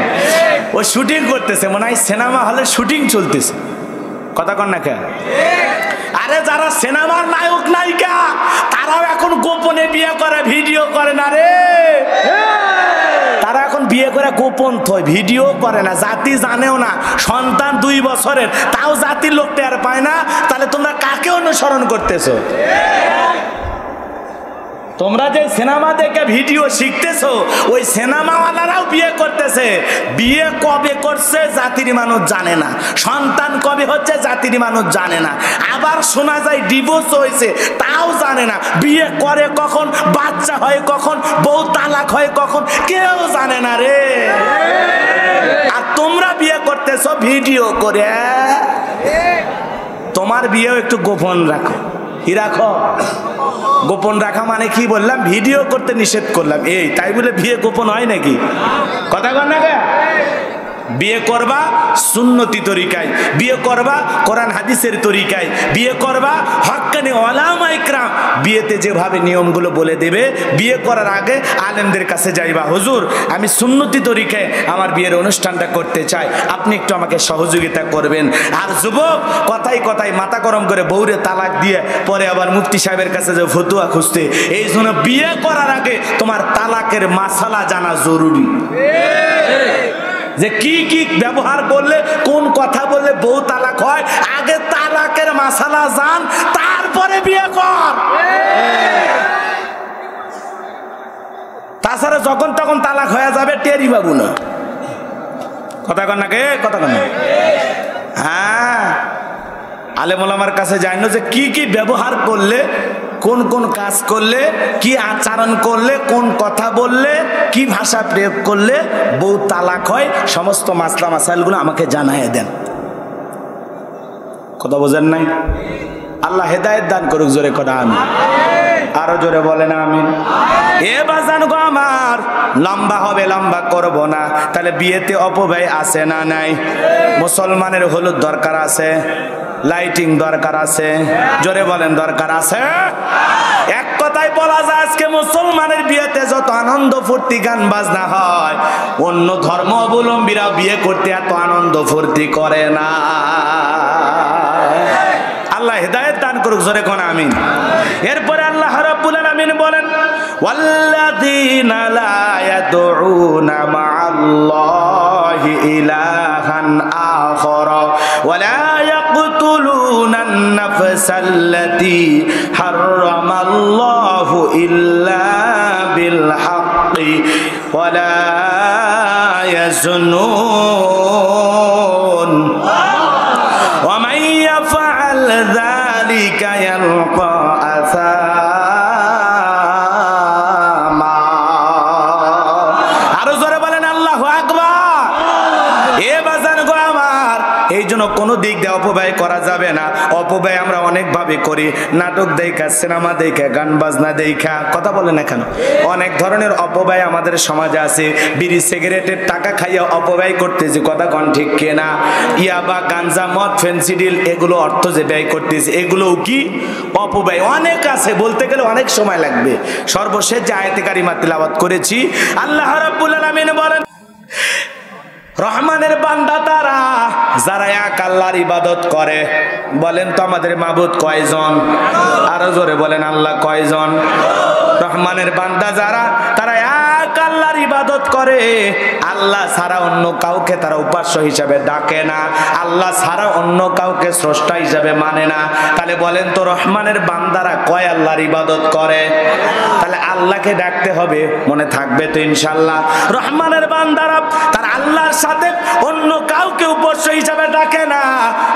ও শুটিং করতেছে, মনে হয় সিনেমা হলে শুটিং চলতেছে। কথা কন না কেন? আরে যারা সিনেমার নায়ক নায়িকা তারাও এখন গোপনে বিয়ে করে, ভিডিও করে না রে। তারা এখন বিয়ে করে গোপন থয়, ভিডিও করে না, জাতি জানেও না। সন্তান 2 বছরের, তাও জাতির লোক টের পায় না। তাহলে তোমরা কাকে অনুসরণ করতেছো? তোমরা যে সিনেমা দেখে ভিডিও শিখতেছো, ওই সিনেমাওয়ালারাও বিয়ে করতেছে। বিয়ে কবে করছে জাতির মানুষ জানে না, সন্তান কবে হচ্ছে জাতির মানুষ জানে না। আবার শোনা যায় ডিভোর্স হয়েছে, তাও জানে না। বিয়ে করে কখন, বাচ্চা হয় কখন, বউ তালাক হয় কখন, কেউ জানে না রে। আর তোমরা বিয়ে করতেছো ভিডিও করে। তোমার বিয়েও একটু গোপন রাখো। কি রাখো? গোপন রাখা মানে কি বললাম? ভিডিও করতে নিষেধ করলাম। এই তাই বলে বিয়ে গোপন হয় নাকি? কথা কন না কে? বিয়ে করবা সুন্নতি তরিকায়, বিয়ে করবা কোরআন হাদিসের তরিকায়, বিয়ে করবা হক্কানি ওলামা ইকরাম বিয়েতে যেভাবে নিয়মগুলো বলে দেবে। বিয়ে করার আগে আলেমদের কাছে যাইবা, হুজুর আমি সুন্নতি তরিকায় আমার বিয়ের অনুষ্ঠানটা করতে চাই, আপনি একটু আমাকে সহযোগিতা করবেন। আর যুবক কথায় কথায় মাথা গরম করে বউরে তালাক দিয়ে পরে আবার মুফতি সাহেবের কাছে যে ফতুয়া খুঁজতে। এই জন্য বিয়ে করার আগে তোমার তালাকের মাসালা জানা জরুরি, যে কি কি ব্যবহার করলে, কোন কথা বললে বউ তালাক হয়। আগে তালাকের মাসালা জান, তারপরে বিয়ে কর। তাছাড়া যখন তখন তালাক হয়ে যাবে, টেরি বাবু না। কথা কন না কে? কথা কন না? হ্যাঁ, আলেম ওলামার কাছে জানো যে কি কি ব্যবহার করলে কোন কোন কাজ করলে, কি আচরণ করলে, কোন কথা বললে, কি ভাষা প্রয়োগ করলে বউ তালাক হয়, সমস্ত মাসলা মাসাইলগুলো আমাকে জানায় দেন। কথা বোঝেন নাই? আল্লাহ হেদায়েত দান করুক, জোরে কথা আমিন। আরো জোরে বলেন আমিন। এ বাজান গো আমার, লম্বা হবে, লম্বা করব না। তাহলে বিয়েতে অপব্যয় আছে না নাই? মুসলমানের হলুদ দরকার আছে, লাইটিং দরকার আছে, জোরে বলেন দরকার আছে। এক কথায় বলা যায় আজকে মুসলমানের বিয়েতে যত আনন্দ ফুর্তি গান বাজনা হয়, অন্য ধর্ম অবলম্বীরা বিয়ে করতে এত আনন্দ ফুর্তি করে না। আল্লাহ হেদায়েত দান করুক, জোরে কোন আমিন। এরপরে আল্লাহ রাব্বুল আলামিন বলেন, ওয়াল্লাযীনা লা ইয়াদউনা মা'আল্লাহি ইলাহান আখারা ওয়া লা ইয়াকতুলুনান নাফসাল্লাতী হারামাল্লাহু ইল্লা বিল হাক্কি ওয়া লা ইয়াজনুন ওয়া মান ইয়াফআল যালিকা ইয়ালকা আসামা। আরো জোরে বলেন আল্লাহু আকবার। এ বাজান গো আমার, এই জন্য কোনো দিক দিয়ে অপব্যয় করা যাবে না। অপব্যয় আমরা অনেক ভাবে করি, নাটক দেখা, সিনেমা দেখা, গান বাজনা দেখা, কথা বলে না কেন? অনেক ধরনের অপব্যয় আমাদের সমাজে আছে। বিড়ি সিগারেটের টাকা খাইয়া অপব্যয় করতেছি, কথা কন ঠিক কিনা? ইয়াবা, গাঞ্জা, মদ, ফেন্সিডিল, এগুলো অর্থ যে ব্যয় করতেছি, এগুলোও কি অপব্যয়? অনেক আছে, বলতে গেলে অনেক সময় লাগবে। সর্বশেষ যে আয়াতে কারিমা তিলাওয়াত করেছি, আল্লাহ রাব্বুল আলামিন বলেন, রহমানের বান্দা তারা যারা এক আল্লাহর ইবাদত করে। বলেন তো আমাদের মাবুদ কয়জন? আরো জোরে বলেন আল্লাহ কয়জন? রহমানের বান্দা যারা, তারা এক আল্লাহর ইবাদত করে। আল্লাহ ছাড়া অন্য কাউকে তারা উপাস্য হিসাবে ডাকে না, আল্লাহ ছাড়া অন্য কাউকে স্রষ্টা হিসাবে মানে না। তাহলে বলেন তো রহমানের বান্দারা কয় আল্লাহর ইবাদত করে? তাহলে আল্লাহকে ডাকতে হবে, মনে থাকবে তো ইনশাআল্লাহ? রহমানের বান্দারা তার আল্লাহর সাথে অন্য কাউকে উপাস্য হিসাবে ডাকে না,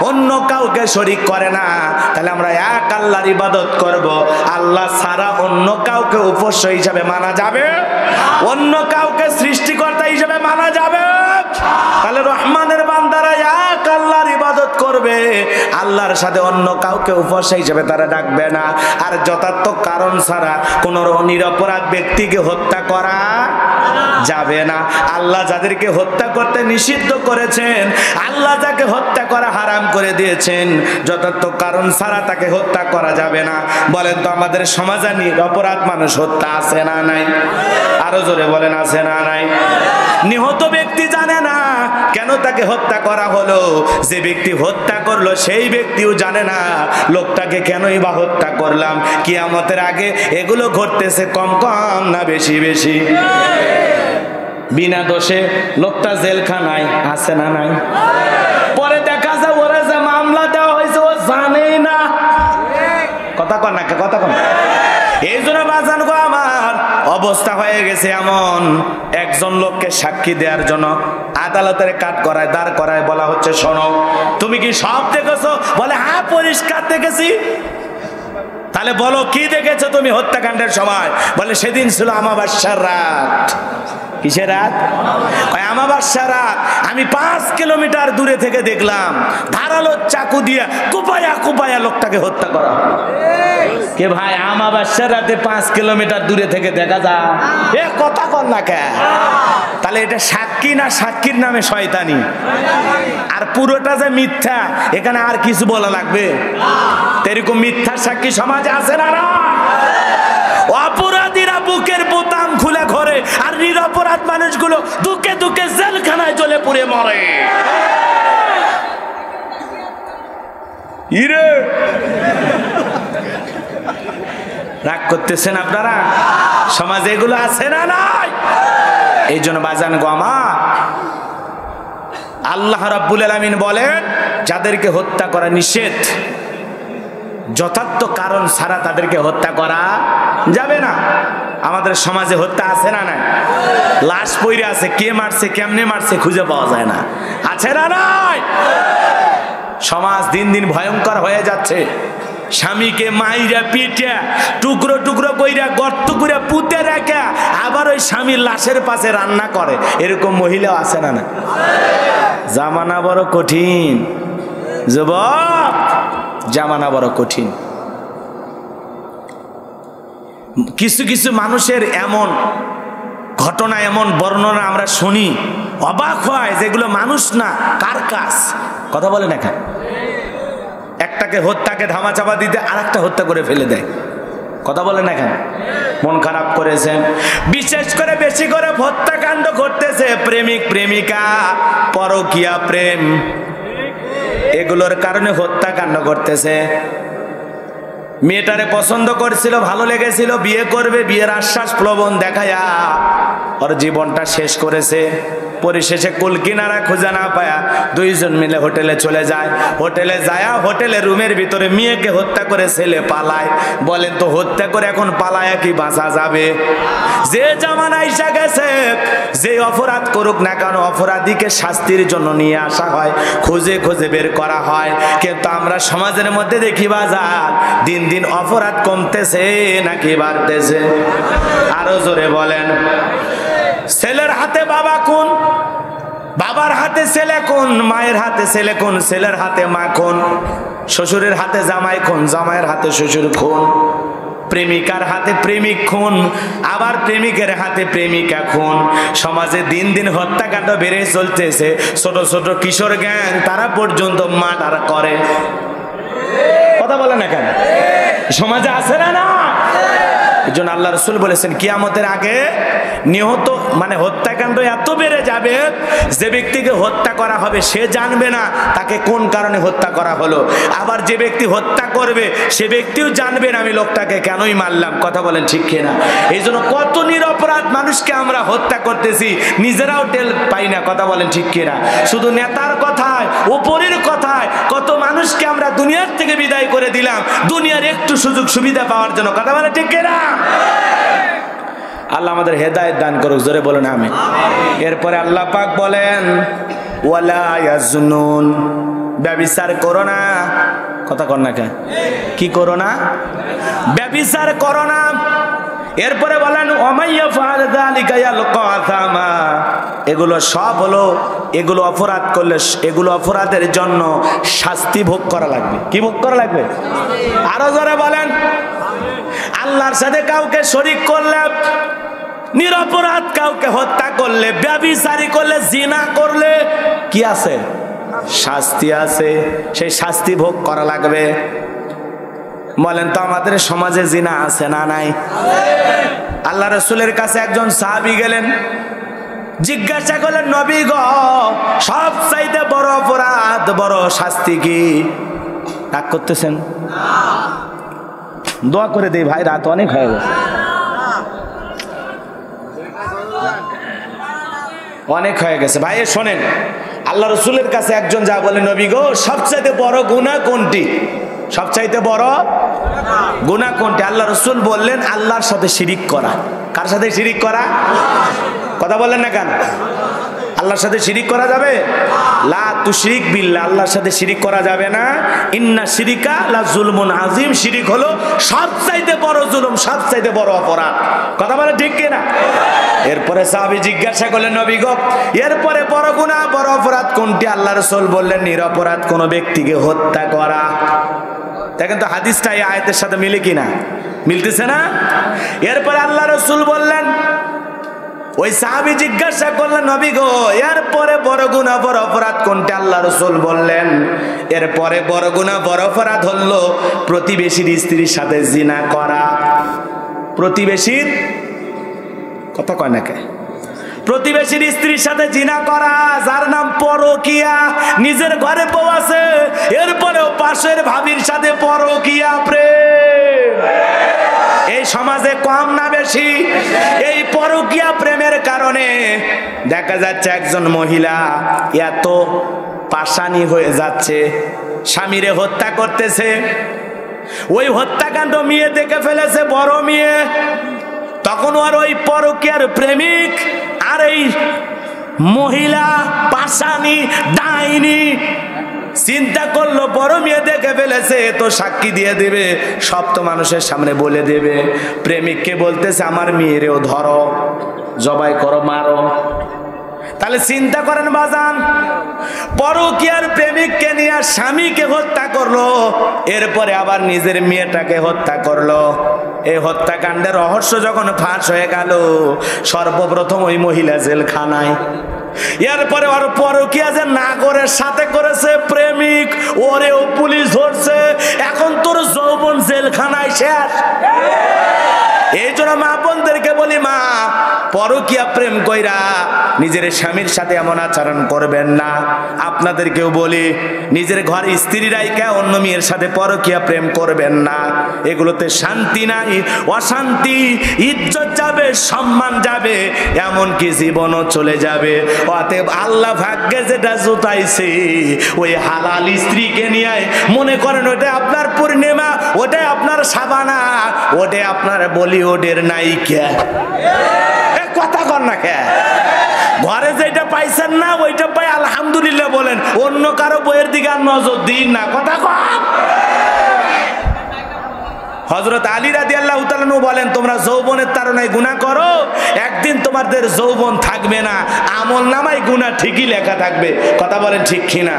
অন্য কাউকে শরীক করে না। তাহলে আমরা এক আল্লাহর ইবাদত করব। আল্লাহ ছাড়া অন্য কাউকে উপাস্য হিসাবে মানা যাবে? অন্য কাউকে সৃষ্টিকর্তা হিসাবে মানা যাবে? তাহলে রহমানের বান্দারা এক আল্লাহর ইবাদত করবে, আল্লাহর সাথে অন্য কাউকে উপাস্য হিসাবে তারা ডাকবে না। আর যথার্থ কারণ ছাড়া কোন নিরপরাধ ব্যক্তিকে হত্যা করা যাবে না। আল্লাহ যাদেরকে হত্যা করতে নিষিদ্ধ করেছেন, আল্লাহ যাকে হত্যা করা হারাম করে দিয়েছেন, যথার্থ কারণ ছাড়া তাকে হত্যা করা যাবে না। বলেন তো আমাদের সমাজে নিরপরাধ মানুষ হত্যা আছে না নাই? আরো জোরে বলেন আছে না নাই? নিহত ব্যক্তি জানে না কেন তাকে হত্যা করা হলো, যে ব্যক্তি হত্যা করলো সেই ব্যক্তিও জানে না লোকটাকে কেনই বা হত্যা করলাম। কিয়ামতের আগে এগুলো ঘটতেছে কম কম না বেশি বেশি? বিনা দোষে লোকটা জেলখানায় আছে না নাই? পরে দেখা যায় ওরা যে মামলা দেওয়া হয়েছে ও জানেই না। কথা কন না, কথা কন। এই জন্য বাজান গো আমার, অবস্থা হয়ে গেছে এমন, একজন লোককে সাক্ষী দেওয়ার জন্য আদালতের কাঠ করায়, দাঁড় করায়, বলা হচ্ছে শোনো তুমি কি সব দেখেছো? বলে হ্যাঁ পরিষ্কার দেখেছি। তাহলে বলো কি দেখেছো তুমি হত্যাকাণ্ডের সময়? বলে সেদিন ছিল আমাবস্যার রাত। কিসের রাত? আমাবস্যার রাত। আমি 5 কিলোমিটার দূরে থেকে দেখলাম ধারালো চাকু দিয়ে কুপায়া কুপায়া লোকটাকে হত্যা করা। কে ভাই, আমাবস্যার রাতে 5 কিলোমিটার দূরে থেকে দেখা যায়? এ কথা কর না কে? তাহলে এটা সাক্ষী না সাক্ষীর নামে শয়তানি? আর পুরোটা যে মিথ্যা, এখানে আর কিছু বলা লাগবে? এরকম মিথ্যা সাক্ষী সমাজে আছে না? অপরাধীরা বুকের বোতাম খুলে ঘরে, আর নিরপরাধ মানুষগুলো দুকে দুকে জেলখানায় জ্বলে পুড়ে মরে। ইরে রাগ করতেছেন আপনারা? সমাজে এগুলো আছে না নাই? এই জন্য বাজান গো আমার, আল্লাহ রাব্বুল আলামিন বলেন যাদেরকে হত্যা করা নিষেধ, যথার্থ কারণ ছাড়া তাদেরকে হত্যা করা যাবে না। আমাদের সমাজে হত্যা আছে না নাই? লাশ পইরে আছে, কে মারছে, কেমনে মারছে খুঁজে পাওয়া যায় না, আছে না নাই? সমাজ দিন দিন ভয়ঙ্কর হয়ে যাচ্ছে। স্বামীকে মাইরা পিটা টুকরো টুকরো কইরা গর্ত করে পুঁতে রাখা আবার ওই স্বামীর লাশের পাশে রান্না করে, এরকম মহিলাও আছে না? না, জামানা বড় কঠিন যুবক, জামানা বড় কঠিন। কিছু কিছু মানুষের এমন ঘটনা, এমন বর্ণনা আমরা শুনি, অবাক হয়, যেগুলো মানুষ না, কার কাজ। কথা বলে না, একটাকে হত্যাকে ধামাচাপা দিতে আর একটা হত্যা করে ফেলে দেয়। কথা বলে না, কেন মন খারাপ করেছেন। বিশেষ করে বেশি করে হত্যাকাণ্ড ঘটতেছে প্রেমিক প্রেমিকা, পরকীয়া প্রেম, এগুলোর কারণে হত্যাকাণ্ড ঘটতেছে। মেয়েটারে পছন্দ করছিল, ভালো লেগেছিল, বিয়ে করবে, বিয়ের আশ্বাস প্রলোভন দেখায়া ওর জীবনটা শেষ করেছে। পরিশেষে কুল কিনারা খুঁজে না পায়া দুইজন মিলে হোটেলে চলে যায়। হোটেলে যায়, হোটেলে রুমের ভিতরে মেয়েকে হত্যা করে ছেলে পালায়। বলেন তো হত্যা করে এখন পালায়া কি বাঁচা যাবে? যে জামানা আইসা গেছে, যে অপরাধ করুক না কেন অপরাধীকে শাস্তির জন্য নিয়ে আসা হয়, খুঁজে খুঁজে বের করা হয়। কিন্তু আমরা সমাজের মধ্যে দেখি বাজার দিন দিন অপরাধ কমতেছে নাকি বাড়তেছে? আরো জোরে বলেন। ছেলের হাতে বাবা কোন, বাবার হাতে ছেলে কোন, মায়ের হাতে ছেলে কোন, ছেলের হাতে মা কোন, শ্বশুরের হাতে জামাই কোন, জামাইয়ের হাতে শ্বশুর কোন, প্রেমিকার হাতে প্রেমিক খুন, আবার প্রেমিকের হাতে প্রেমিকা খুন। সমাজে দিন দিন হত্যাকাণ্ড বেড়ে চলতেছে। ছোট ছোট কিশোর গ্যাং তারা পর্যন্ত মার্ডার করে। কথা বলে না কেন? সমাজে আছে না? না, এই জন্য আল্লাহ রাসূল বলেছেন কিয়ামতের আগে নিহত মানে হত্যাকাণ্ড এত বেড়ে যাবে, যে ব্যক্তিকে হত্যা করা হবে সে জানবে না তাকে কোন কারণে হত্যা করা হলো। আবার যে ব্যক্তি হত্যা করবে সে ব্যক্তিও জানবে না আমি লোকটাকে কেনই মারলাম। কথা বলেন ঠিক কিনা? এই জন্য কত নিরপরাধ মানুষকে আমরা হত্যা করতেছি, নিজেরাও টের পাই না। কথা বলেন ঠিক কিনা? শুধু নেতার কথায়, উপরের কথায় কত মানুষকে আমরা দুনিয়ার থেকে বিদায় করে দিলাম দুনিয়ার একটু সুযোগ সুবিধা পাওয়ার জন্য। কথা বলেন ঠিক কিনা? আল্লাহ আমাদের হেদায়েত দান করুক, জোরে বলেন আমিন। এরপরে আল্লাহ পাক বলেন ওয়ালা ইয়াজনুন, ব্যভিচার করো না। কথা কর না, কে কি করো না? ব্যভিচার করো না। এরপরে বলেন ওমাইয়া ফাআল যালিকা ইয়ালকা আসামা, এগুলো সব হলো, এগুলো অপরাধ করলে এগুলো অপরাধের জন্য শাস্তি ভোগ করা লাগবে। কি ভোগ করা লাগবে? আরো জোরে বলেন। আল্লাহর সাথে কাউকে শরীক করলে, নিরপরাধ কাউকে হত্যা করলে, ব্যভিচারী করলে, জিনা করলে কি আছে? শাস্তি আছে। সেই শাস্তি ভোগ করা লাগবে। বলেন তো আমাদের সমাজে জিনা আছে না নাই? আল্লাহ রাসূলের কাছে একজন সাহাবী গেলেন, জিজ্ঞাসা করলেন নবী গো সবচাইতে বড় অপরাধ, বড় শাস্তি কি? রাগ করতেছেন? দোয়া করে দেই ভাই, রাত অনেক হয়ে গেছে, অনেক হয়ে গেছে ভাই। শোনেন, আল্লাহ রাসূলের কাছে একজন যা বলে নবী গো সবচাইতে বড় গুনাহ কোনটি? সবচাইতে বড় গুনাহ কোনটি? আল্লাহ রাসূল বললেন আল্লাহর সাথে শিরিক করা। কার সাথে শিরিক করা? কথা বলেন না কেন? আল্লাহর সাথে শিরিক করা যাবে? লা তুশরিক বিল্লাহ, আল্লাহর সাথে শিরিক করা যাবে না। ইন্না শিরিকা লা যুলমুন আযীম, শিরিক হলো সবচাইতে বড় জুলুম, সবচাইতে বড় অপরাধ। কথা বলে ঠিক কি না? এরপরে সাহাবী জিজ্ঞাসা করলেন নবী গো এরপরে বড় গুনাহ, বড় অপরাধ কোনটি? আল্লাহ রাসূল বললেন নিরপরাধ কোন ব্যক্তিকে হত্যা করা। দেখেন তো হাদিসটা এই আয়াতের সাথে মিলে কিনা? মিলতেছে না? এরপরে আল্লাহ রাসূল বললেন, ওই সাহাবী জিজ্ঞাসা করলেন নবী গো এরপরে বড় গুনাহ বড় অপরাধ কোনটা? আল্লাহ রাসূল বললেন এরপরে বড় গুনাহ বড় অপরাধ হলো প্রতিবেশীর স্ত্রীর সাথে জিনা করা। প্রতিবেশীর কথা কয় না কে? প্রতিবেশীর স্ত্রীর সাথে জিনা করা, যার নাম পরকীয়া। নিজের ঘরে বউ আছে এরপরেও পাশের ভাবির সাথে পরকীয়া প্রেম। এই সমাজে কম না বেশি? এই পরকীয়া প্রেমের কারণে দেখা যাচ্ছে একজন মহিলা এত পাশানি হয়ে যাচ্ছে, স্বামীরে হত্যা করতেছে। ওই হত্যাকাণ্ড মেয়ে দেখে ফেলেছে, বড় মেয়ে। তখন আর ওই পরকীয়ার প্রেমিক আর এই মহিলা পাশানি ডাইনি চিন্তা করলো বড় মেয়ে দেখে ফেলেছে, তো সাক্ষী দিয়ে দেবে, সব তো মানুষের সামনে বলে দেবে। প্রেমিককে বলতেছে আমার মেয়েরেও ধরো, জবাই করো, মারো। তাহলে চিন্তা করেন বাজান, পরকীয়ার প্রেমিককে নিয়ে স্বামীকে হত্যা করলো, এরপরে আবার নিজের মেয়েটাকে হত্যা করলো। এই হত্যাকাণ্ডের রহস্য যখন ফাঁস হয়ে গেল, সর্বপ্রথম ওই মহিলা জেলখানায়। এরপরে ওর পরকীয়া যে নাগরের সাথে করেছে প্রেমিক, ওরেও পুলিশ ধরছে। এখন তোর যৌবন জেলখানায় শেষ। এই জন্য মা বোনদেরকে বলি, মা পরকীয়া প্রেম কইরা নিজের স্বামীর সাথে এমন আচরণ করবেন না। আপনাদেরকেও বলি, নিজের ঘর স্ত্রী রাইকা অন্য মেয়ের সাথে পরকীয়া প্রেম করবেন না। এগুলোতে শান্তি নাই, অশান্তি, ইজ্জত যাবে, সম্মান যাবে, এমনকি জীবনও চলে যাবে। অতএব আল্লাহ ভাগ্যে যেটা জুতাইছে, ওই হালাল স্ত্রীকে নিয়ে মনে করেন ওটা আপনার পূর্ণিমা, ওটাই আপনার সাবানা, ওটাই আপনার বলিউডের নায়িকা। কথা কর না কে? ঘরে যেটা পাইছেন না ওইটা পাই আলহামদুলিল্লাহ বলেন, অন্য কারো বইয়ের দিকে আর নজর দিন না। কথা কর। হযরত আলী রাদিয়াল্লাহু তাআলা বলেন, তোমরা যৌবনের তাড়নায় গুনাহ করো, একদিন তোমাদের যৌবন থাকবে না, আমলনামায় গুনাহ ঠিকই লেখা থাকবে। কথা বলেন ঠিক কিনা?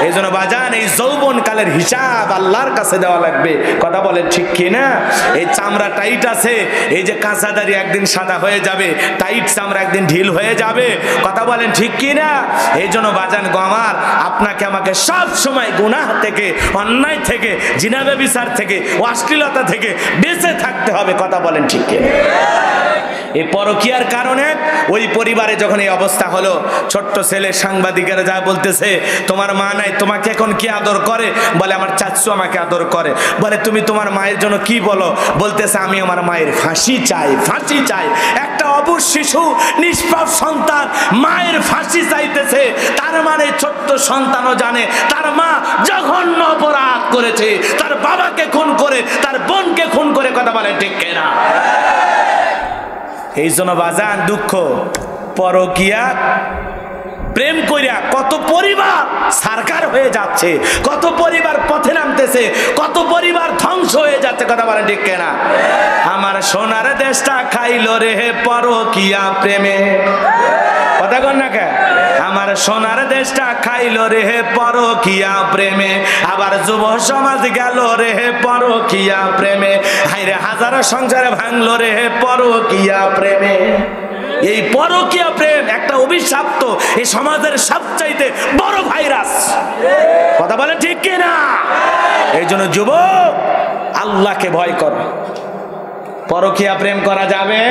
এই জন্য বাজান, এই যৌবন কালের হিসাব আল্লাহর কাছে দেওয়া লাগবে। কথা বলেন ঠিক কিনা? এই চামড়া টাইট আছে, এই যে কাঁচা দাড়ি একদিন সাদা হয়ে যাবে, টাইট চামড়া একদিন ঢিল হয়ে যাবে। কথা বলেন ঠিক কিনা? এই জন্য বাজান গো আমার, আপনাকে আমাকে সব সময় গুনাহ থেকে, অন্যায় থেকে, জিনা ব্যভিচার থেকে, অশ্লীলতা থেকে বেঁচে থাকতে হবে। কথা বলেন ঠিক কিনা? এই পরকীয়ার কারণে ওই পরিবারে যখন এই অবস্থা হলো, ছোট্ট ছেলে সাংবাদিকেরা যা বলতেছে, তোমার মা নাই, তোমাকে এখন কি আদর করে? বলে আমার চাচু আমাকে আদর করে। বলে তুমি তোমার মায়ের জন্য কি বলো? বলতেছে আমি আমার মায়ের ফাঁসি চাই, ফাঁসি চাই। একটা অবুঝ শিশু, নিষ্পাপ সন্তান মায়ের ফাঁসি চাইতেছে, তার মানে ছোট্ট সন্তানও জানে তার মা জঘন্য অপরাধ করেছে, তার বাবাকে খুন করে, তার বোনকে খুন করে। কথা বলে ঠিক কিনা? এই জন্য বাজান দুঃখ, পরকীয়া প্রেম কইরা কত পরিবার সরকার হয়ে যাচ্ছে, কত পরিবার পথে নামতেছে, কত পরিবার ধ্বংস হয়ে যাচ্ছে। কথা বলেন ঠিক কিনা? আমার সোনার দেশটা খাইলো রে পরকীয়া প্রেমে। কথা কন না কে? আমার সোনার দেশটা খাইলো রে পরকীয়া প্রেমে, আবার যুব সমাজ গেল রে পরকীয়া প্রেমে, হাইরে হাজারো সংসারে ভাঙলো রে পরকীয়া প্রেমে। এই পরকীয়া প্রেম একটা অভিশপ্ত, এই সমাজের সবচাইতে বড় ভাইরাস। কথা বলে ঠিক কিনা? এই জন্য যুবক, আল্লাহকে ভয় করো। পরকীয়া প্রেম করা যাবে?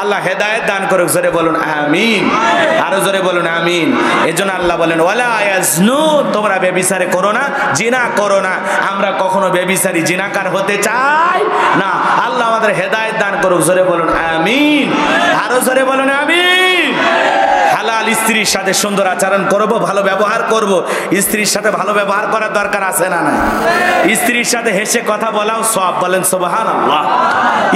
আল্লাহ হেদায়েত দান করুক। জোরে বলুন আমিন। আরো জোরে বলুন আমিন। এজন্য আল্লাহ বলেন ওয়ালা ইয়াজনু, তোমরা ব্যভিচার করো না, জিনা করো না। আমরা কখনো ব্যভিচারী, জিনাকার হতে চাই না। আল্লাহ আমাদের হেদায়েত দান করুক। জোরে বলুন আমিন। আরো জোরে বলুন আমিন। হালাল স্ত্রীর সাথে সুন্দর আচরণ করব, ভালো ব্যবহার করব। স্ত্রীর সাথে ভালো ব্যবহার করার দরকার আছে না? না। স্ত্রীর সাথে হেসে কথা বলাও সব। বলেন সুবহানাল্লাহ।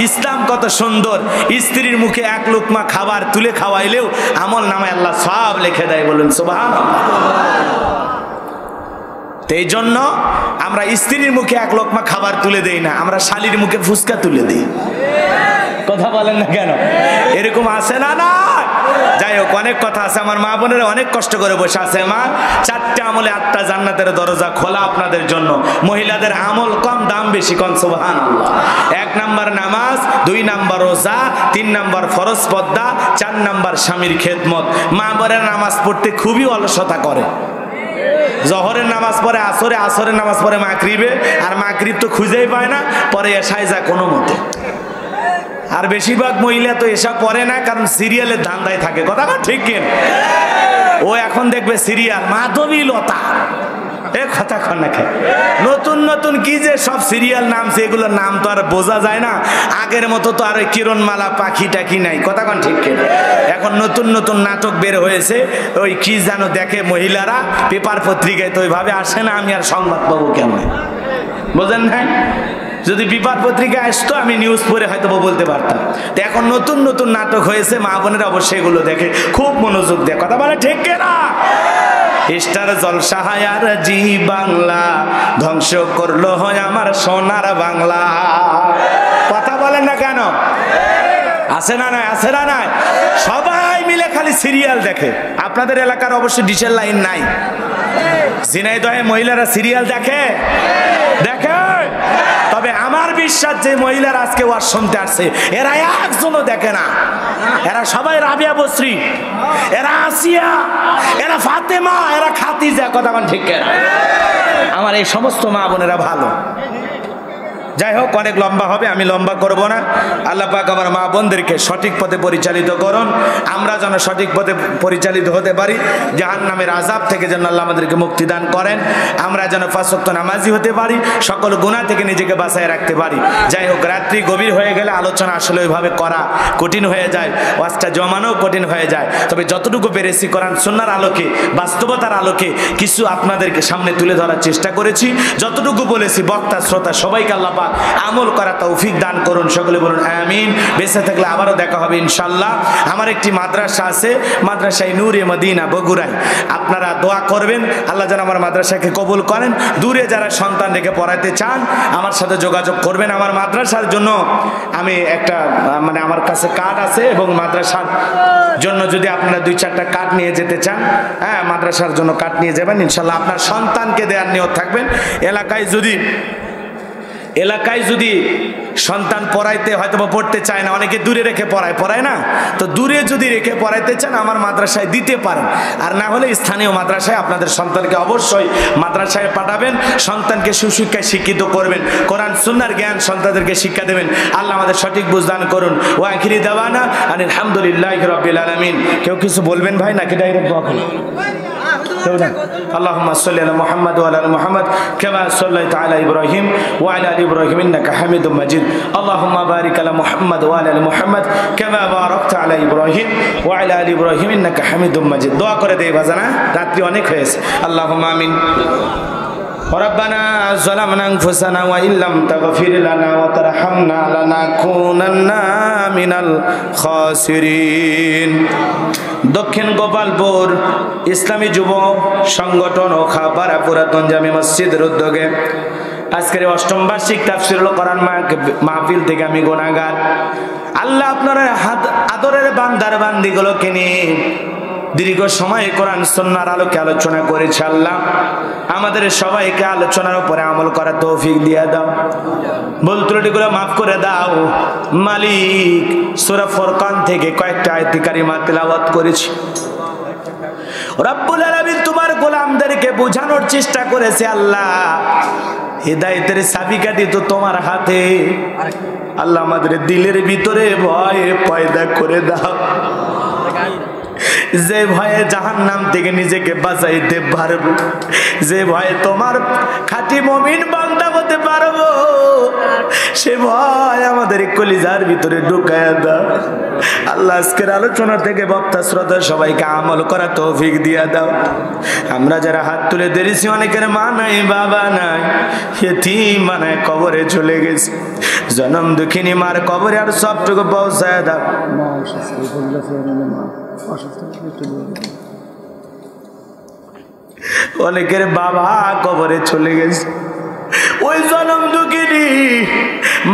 ইসলাম কত সুন্দর। স্ত্রীর মুখে এক লুকমা খাবার তুলে খাওয়াইলেও আমল নামায় আল্লাহ সব লিখে দেয়। বলেন সুবহানাল্লাহ। এই জন্য আমরা স্ত্রীর মুখে এক লোকমা খাবার তুলে দেই না, আমরা শালীর মুখে ফুসকা তুলে দিই। কথা বলেন না কেন? এরকম আছে না? না। যাই হোক, অনেক কথা আছে। আমার মা বোনেরা অনেক কষ্ট করে বসে আছে। মা, 4টে আমলে 8টা জান্নাতের দরজা খোলা আপনাদের জন্য। মহিলাদের আমল কম, দাম বেশি। কোন সুবহানাল্লাহ। 1 নাম্বার নামাজ, 2 নাম্বার রোজা, 3 নাম্বার ফরজ পর্দা, 4 নাম্বার স্বামীর খেদমত। মা বোনেরা নামাজ পড়তে খুবই অলসতা করে। জহরের নামাজ পড়ে আসরে, আসরের নামাজ পড়ে মাগরিবে, আর মাগরিব তো খুঁজেই পায় না, পরে এশায় যা কোনো মতে। আর বেশিরভাগ মহিলা তো এসব পড়ে না, কারণ সিরিয়ালের ধান্দায় থাকে। কথা ঠিক কিনা? ও এখন দেখবে সিরিয়াল মাধবীলতা, এ কথা কন না। নতুন নতুন কি যে সব সিরিয়াল নামছে, এগুলোর নাম তো আর বোঝা যায় না। আগের মতো তো আর ওই কিরণমালা পাখি টাকি নাই। কথা কন ঠিক কিনা? এখন নতুন নতুন নাটক বের হয়েছে, ওই কি যেন দেখে মহিলারা, পেপার পত্রিকায় তো ওইভাবে আসে না। আমি আর সংবাদ পাবো কেমন? বোঝেন না? যদি পেপার পত্রিকা আসতো আমি নিউজ পড়ে হয়তো বলতে পারতাম। তো এখন নতুন নতুন নাটক হয়েছে, মা বোনেরা অবশ্যই এগুলো দেখে, খুব মনোযোগ দেয়। কথা বলে ঠিক কিনা? স্টার জলসা আর জি বাংলা ধ্বংস করলো হয় আমার সোনার বাংলা। কথা বলেন না কেন? আছে না নাই? আছে না নাই? সবাই মিলে খালি সিরিয়াল দেখে। আপনাদের এলাকার অবশ্যই ডিশের লাইন নাই। ঝিনাইদহে মহিলারা সিরিয়াল দেখে? দেখে। তবে আমার বিশ্বাস যে মহিলারা আজকে ওয়াজ শুনতে আসছে এরা একজনও দেখে না। এরা সবাই রাবিয়া বসরি, এরা আসিয়া, এরা ফাতেমা, এরা খাদিজা। কথা বলেন ঠিক কিনা? আমার এই সমস্ত মা বোনেরা ভালো। যাই হোক, অনেক লম্বা হবে, আমি লম্বা করব না। আল্লাহ পাক আমার মা বোনদেরকে সঠিক পথে পরিচালিত করুন, আমরা যেন সঠিক পথে পরিচালিত হতে পারি। জাহান্নামের আযাব থেকে যেন আল্লাহ আমাদেরকে মুক্তি দান করেন, আমরা যেন 5 ওয়াক্ত নামাজি হতে পারি, সকল গুনাহ থেকে নিজেকে বাঁচায় রাখতে পারি। যাই হোক, রাত্রি গভীর হয়ে গেলে আলোচনা আসলে ওইভাবে করা কঠিন হয়ে যায়, ওয়াজটা জমানো কঠিন হয়ে যায়। তবে যতটুকু পেরেছি কোরআন সুন্নাহর আলোকে, বাস্তবতার আলোকে কিছু আপনাদেরকে সামনে তুলে ধরার চেষ্টা করেছি। যতটুকু বলেছি বক্তা শ্রোতা সবাইকে আল্লাহ পাক আমল করা তৌফিক দান করুন। সকলে বলুন আমিন। বেঁচে থাকলে আবারও দেখা হবে ইনশাআল্লাহ। আমার একটি মাদ্রাসা আছে, মাদ্রাসায়ে নূরে মদিনা বগুড়ায়। আপনারা দোয়া করবেন আল্লাহ যেন আমার মাদ্রাসাকে কবুল করেন। দূরে যারা সন্তান রেখে পড়াতে চান আমার সাথে যোগাযোগ করবেন। আমার মাদ্রাসার জন্য আমি একটা আমার কাছে কার্ড আছে, এবং মাদ্রাসার জন্য যদি আপনারা 2-4টা কার্ড নিয়ে যেতে চান, হ্যাঁ, মাদ্রাসার জন্য কার্ড নিয়ে যাবেন ইনশাআল্লাহ। আপনার সন্তানকে দেওয়ার নিয়ত থাকবেন। এলাকায় যদি সন্তান পড়াইতে হয়তো পড়তে চায় না, অনেকে দূরে রেখে পড়ায় না, তো দূরে যদি রেখে পড়াইতে চান আমার মাদ্রাসায় দিতে পারেন। আর না হলে স্থানীয় মাদ্রাসায় আপনাদের সন্তানকে অবশ্যই মাদ্রাসায় পাঠাবেন, সন্তানকে সুশিক্ষায় শিক্ষিত করবেন, কোরআন সুন্নাহর জ্ঞান সন্তানদেরকে শিক্ষা দেবেন। আল্লাহ আমাদের সঠিক বুঝদান করুন। ওয়া আখিরি দাওয়ানা আলহামদুলিল্লাহি রাব্বিল আলামিন। কেউ কিছু বলবেন ভাই নাকি ডাইরেক্ট দোয়া করুন? اللهم صل على محمد وعلى ال محمد كما صليت على ابراهيم وعلى ال ابراهيم انك حميد مجيد اللهم بارك على محمد وعلى ال محمد كما باركت على ابراهيم وعلى ال ابراهيم انك حميد مجيد। দোয়া করে দেই বাজানা, রাত্রি অনেক হয়েছে। আল্লাহুম্মা আমিন। ربنا ظلمنا انفسنا وان لم تغفر لنا وترحمنا لنكونن من الخاسرين। দক্ষিণ গোপালপুর ইসলামী যুব সংগঠন ও খাপাড়া পুরাতন জামি মসজিদের উদ্যোগে আজকের 8ম বার্ষিক তাফসীরুল কোরআন মাহফিল থেকে আমি গুনাহগার। আল্লাহ আপনার আদরের বান্দার বান্দিগুলোকে নিয়ে দীর্ঘ সময় কোরআন সুন্নাহর আলোকে আলোচনা করেছি। আল্লাহ আমাদের সবাইকে আলোচনার উপরে আমল করার তৌফিক দিয়ে দাও, ভুল ত্রুটিগুলো মাফ করে দাও মালিক। সূরা ফুরকান থেকে কয়েকটা আয়াত কারিমা তেলাওয়াত করেছি। রব্বুল আলামিন তোমার গোলামদেরকে বোঝানোর চেষ্টা করেছে। আল্লাহ হিদায়াতের চাবিকাঠি তো তোমার হাতে। আল্লাহ আমাদের দিলের ভিতরে ভয় পয়দা করে দাও, যে ভয়ে জাহান্নাম থেকে নিজেকে বাঁচাইতে পারবো, যে ভয়ে তোমার খাঁটি মুমিন বান্দা হতে পারবো, সে ভয় আমাদের কলিজার ভিতরে ঢুকায়া দাও। আল্লাহ আজকের আলোচনা থেকে বক্তা শ্রোতা সবাইকে আমল করা তৌফিক দিয়া দাও। আমরা যারা হাত তুলে ধরেছি অনেকের মা নাই বাবা নাই, এতিম বানায় কবরে চলে গেছে, জনম দুঃখিনী মার কবরে আর সবটুকু পৌঁছায় দাও। অনেকের বাবা কবরে চলে গেছে, ওই জনম দুঃখিনী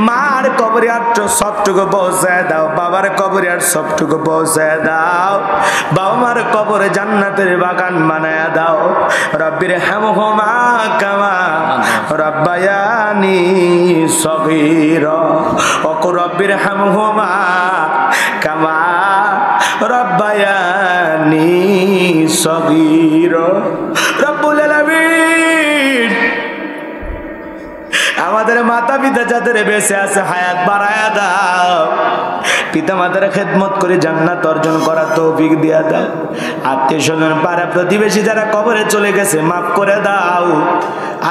মার কবরে আর সবটুকু পৌঁছায় দাও, বাবার কবরে আর সবটুকু পৌঁছায় দাও, বাবা মার কবরে জান্নাতের বাগান বানায়া দাও। রব্বির হামহুমা কামা রব্বায়ানি সগীরা ওয়া রব্বির হামহুমা কামা রব্বায়ানি সগীরা। রব্বুল আলামিন আমাদের মাতা পিতা যাদের বেঁচে আছে হায়াত বাড়ায়া দাও, পিতা মাতার খেদমত করে জান্নাত অর্জন করা তৌফিক দিয়া দাও। আত্মীয় স্বজন পাড়া প্রতিবেশী যারা কবরে চলে গেছে মাফ করে দাও।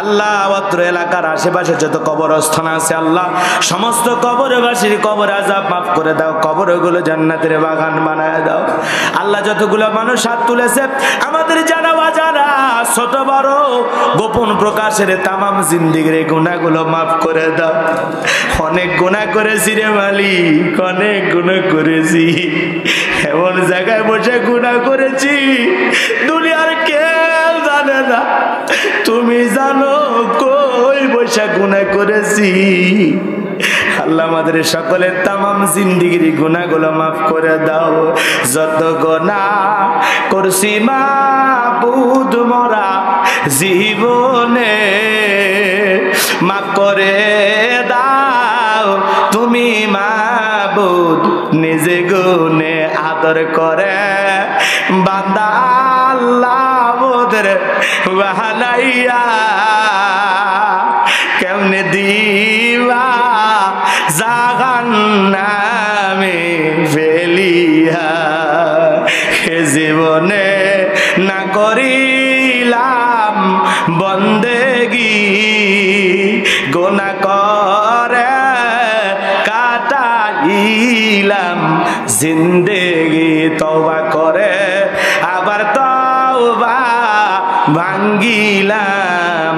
আল্লাহ অত্র এলাকার আশেপাশে যত কবরস্থান আছে আল্লাহ সমস্ত কবরবাসীর কবর আযাব মাফ করে দাও, কবরগুলো জান্নাতের বাগান বানায় দাও। আল্লাহ যতগুলো মানুষ হাত তুলেছে আমাদের জানা অজানা ছোট বড় গোপন প্রকাশের তামাম জিন্দেগির গুনাহগুলো মাফ করে দাও। অনেক গুনাহ করেছি রে মালিক, অনেক গুনাহ করেছি, এমন জায়গায় বসে গুনাহ করেছি দুনিয়ার কেউ তুমি জানো কই বৈশাখ গুনাহ করেছি। আল্লাহ আমাদের সকলের তামাম জিন্দেগির গুনাহগুলো মাফ করে দাও। যত গুনাহ করছি মাবুদ মোরা জীবনে মাফ করে দাও তুমি মাবুদ। নিজে গুনে আদর করে বান্দা আল্লাহ ওদের বাহানাইয়া কেমনে দিবা জাহান্নামে ফেলিয়া। হে জীবনে না করিলাম বন্দেগি গুনাহ করে কাটাইলাম জিন্দেগি। তওবা করে আবার তওবা ভাঙ্গিলাম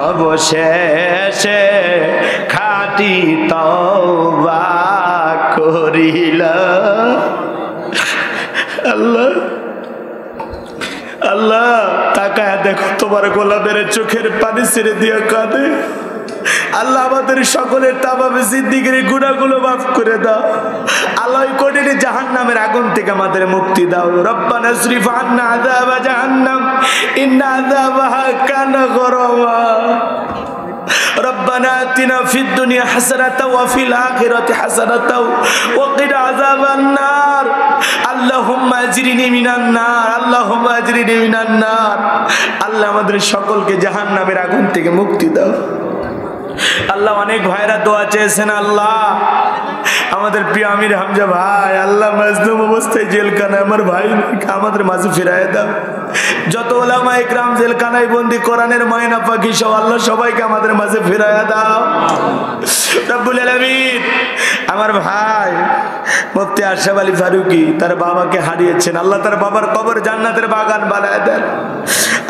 অবশেষে খাঁটি তওবা করিলাম। আল্লাহ আল্লাহ তাকায় দেখো তোমার গোলামের চোখের পানি ছেড়ে দিয়ে কাঁদে। আল্লাহ আমাদের সকলের তামাম জিন্দেগির গুনাহগুলো মাফ করে দাও। আল্লাহ কঠিন জাহান্নামের আগুন থেকে আমাদের মুক্তি দাও। রব্বানা ইসরিফ আন্না আযাবা জাহান্নাম ইন্না আযাবাহা কানা গরামা। ربنا آتنا في الدنيا حسنة وفي الآخرة حسنة وقنا عذاب النار اللهم أجرني من النار اللهم أجرني من النار। আল্লাহ আমাদের সকলকে জাহান্নামের আগুন থেকে মুক্তি দাও। আল্লাহ অনেক ভাইরা দোয়া চেয়েছেন। আল্লাহ আমাদের প্রিয় আমির হামজা ভাই, আল্লাহ মাজলুম অবস্থায় জেলখানায় আমার ভাই আমাদের মাঝে ফিরায় দাও। যত ওলামা ইকরাম জেলখানায় বন্দি কোরআনের ময়না পাখি সহ আল্লাহ সবাইকে আমাদের মাঝে ফিরায় দাও রব্বুল আলামিন। আমার ভাই মুফতি আশরাফ আলী ফারুকী তার বাবাকে হারিয়েছেন। আল্লাহ তার বাবার কবর জান্নাতের বাগান বানায় দেন।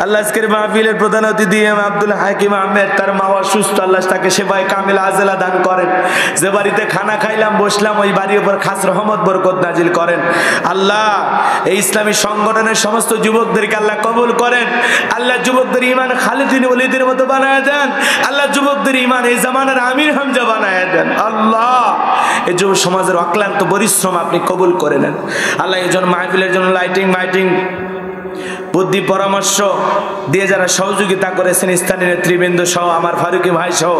আল্লাহ আজকের মাহফিলের প্রধান অতিথি আব্দুল হাকিম আহমেদ, তার মা অসুস্থ, আল্লাহ তাকে সেবায় কামিল আজেলা দান করেন। যে বাড়িতে খানা খাইলাম বসলাম ওই বাড়ির উপর খাস রহমত বরকত নাজিল করেন। আল্লাহ এই ইসলামী সংগঠনের সমস্ত যুবকদেরকে আল্লাহ কবুল করেন। আল্লাহ যুবকদের ইমান খালিদ বিন ওয়ালিদের মতো বানায় দেন। আল্লাহ যুবকদের ইমান এই জামানার আমির হামজা বানায় দেন। আল্লাহ এই যুব সমাজের অক্লান্ত পরিশ্রম আপনি কবুল করে নেন। আল্লাহ এই জন্য মাহফিলের জন্য লাইটিং মাইটিং বুদ্ধি পরামর্শ দিয়ে যারা সহযোগিতা করেছেন স্থানীয় নেতৃবৃন্দ সহ আমার ফারুকী ভাই সহ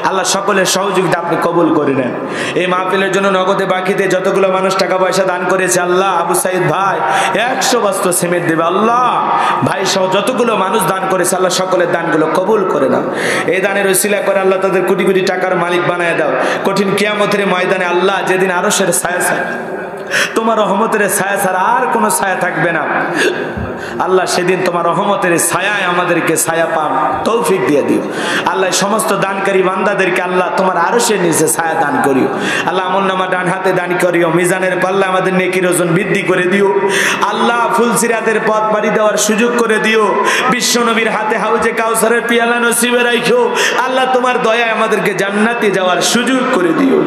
আল্লাহ সকলের সহযোগিতা আপনি কবুল করে নেন। এই মাহফিলের জন্য নগদে বাকিতে যতগুলো মানুষ টাকা পয়সা দান করেছে আল্লাহ আবু সাইদ ভাই 100 বস্তা সিমেন্ট দেবে। আল্লাহ ভাই সহ যতগুলো মানুষ দান করেছে আল্লাহ সকলের দানগুলো কবুল করে নাও। এই দানের ওসিলা করে আল্লাহ তাদের কোটি কোটি টাকার মালিক বানায় দাও। কঠিন কিয়ামতের ময়দানে আল্লাহ যেদিন আরশের ছায়া তোমার রহমতের ছায়া ছাড়া আর কোনো ছায়া থাকবে না আল্লাহ সেদিন তোমার রহমতের ছায়ায় আমাদেরকে ছায়া পান তৌফিক দিয়ে দিও। আল্লাহ সমস্ত দানকারী বান্দাদেরকে আল্লাহ তোমার আরশের নিচে ছায়া দান করিও। আল্লাহ আমলনামা ডান হাতে দান করিও। মিজানের পাল্লা আমাদের নেকির ওজন বৃদ্ধি করে দিও। আল্লাহ ফুলসিরাতের পথ পাড়ি দেওয়ার সুযোগ করে দিও। বিশ্ব নবীর হাতে হাউজে কাউসারের পিয়ালা নসিবে রাখো। আল্লাহ তোমার দয়ায় আমাদেরকে জান্নাতে যাওয়ার সুযোগ করে দিও।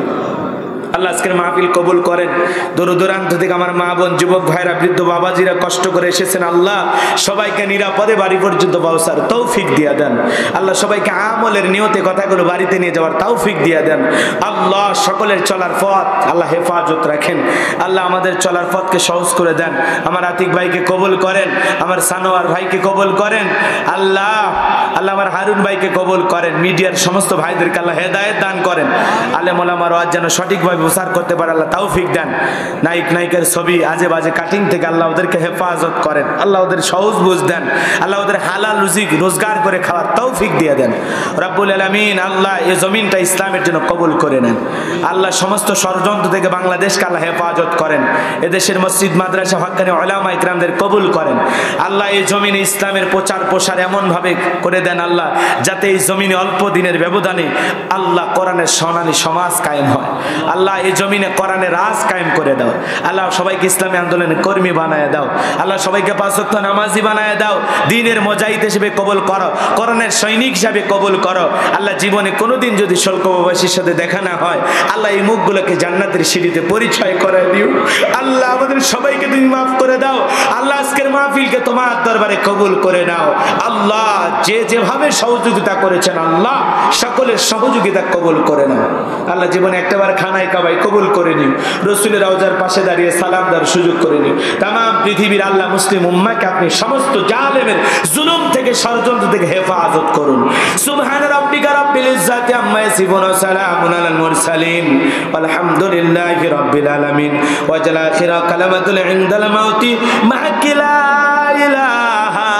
আল্লাহ আজকের মাহফিল কবুল করেন। দূর দূরান্ত থেকে আমার মা বোন যুবক ভাইরা বৃদ্ধ বাবাজিরা কষ্ট করে এসেছেন। আল্লাহ সবাইকে নিরাপদে বাড়ি পর্যন্ত পৌঁছার তৌফিক দিয়ে দেন। আল্লাহ সবাইকে আমলের নিয়তে কথাগুলো বাড়িতে নিয়ে যাওয়ার তৌফিক দিয়ে দেন। আল্লাহ সকলের চলার পথ আল্লাহ হেফাজত রাখেন। আল্লাহ আমাদের চলার পথকে সহজ করে দেন। আমার আতিক ভাইকে কবুল করেন, আমার সানোয়ার ভাইকে কবুল করেন। আল্লাহ আল্লাহ আমার হারুন ভাইকে কবুল করেন। মিডিয়ার সমস্ত ভাইদেরকে আল্লাহ হেদায়েত দান করেন। আলেম ওলামার ওয়াজ যেন সঠিকভাবে প্রচার করতে পারে আল্লাহ তৌফিক দেন। নায়ক নায়িকার ছবি আজে বাজে কাটিং থেকে আল্লাহ ওদেরকে হেফাজত করেন। আল্লাহ ওদের সহজ বুঝ দেন। আল্লাহ ওদের হালাল রুজি রোজগার করে খাওয়ার তৌফিক দিয়ে দেন রব্বুল আলামিন। আল্লাহ এই জমিনটা ইসলামের জন্য কবুল করে নেন। আল্লাহ সমস্ত ষড়যন্ত্র থেকে বাংলাদেশকে আল্লাহ হেফাজত করেন। এদেশের মসজিদ মাদ্রাসা হক্কানি উলামা ইকরামদের কবুল করেন। আল্লাহ এই জমিনে ইসলামের প্রচার প্রসার এমন ভাবে করে দেন আল্লাহ যাতে এই জমিনে অল্প দিনের ব্যবধানে আল্লাহ কোরআনের সোনালী সমাজ কায়েম হয়। আল্লাহ আল্লাহ এই জমিনে কোরআনের রাজ কায়েম করে দাও। আল্লাহ সবাইকে ইসলামী আন্দোলনের কর্মী বানায় দাও। আল্লাহ সবাইকে পাঁচ ওয়াক্ত নামাজি বানায় দাও। দ্বীনের মুজাহিদ হিসেবে কবুল করো, কোরআনের সৈনিক হিসেবে কবুল করো। আল্লাহ জীবনে কোনোদিন যদি স্বর্গবাসীর সাথে দেখা না হয়, আল্লাহ এই মুখগুলোকে জান্নাতের সিঁড়িতে পরিচয় করে দিও। আল্লাহ আমাদের সবাইকে তুমি মাফ করে দাও। আল্লাহ আজকের মাহফিলকে তোমার দরবারে কবুল করে নাও। আল্লাহ যে যেভাবে সহযোগিতা করেছেন আল্লাহ সকলের সহযোগিতা কবুল করে নাও। আল্লাহ জীবনে একটাবার খানায় কাবাই কবুল করে নিও। রসুলের রওজার পাশে দাঁড়িয়ে সালাম দেওয়ার সুযোগ করে নিও। তামাম পৃথিবীর আল্লাহ মুসলিম উম্মাহকে আপনি সমস্ত জালেমের জুলুম থেকে, ষড়যন্ত্র থেকে হেফাজত করুন। সুবহান রাব্বিকা রাব্বিল ইজ্জাতি আম্মা ইয়াসিফুন ওয়া সালামুন আলাল মুরসালিন আলহামদুলিল্লাহি রাব্বিল আলামিন। ওয়া জাল আখিরা কালামাতুল ইনদাল মাউতি মা লা ইলাহা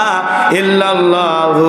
ইল্লাল্লাহু।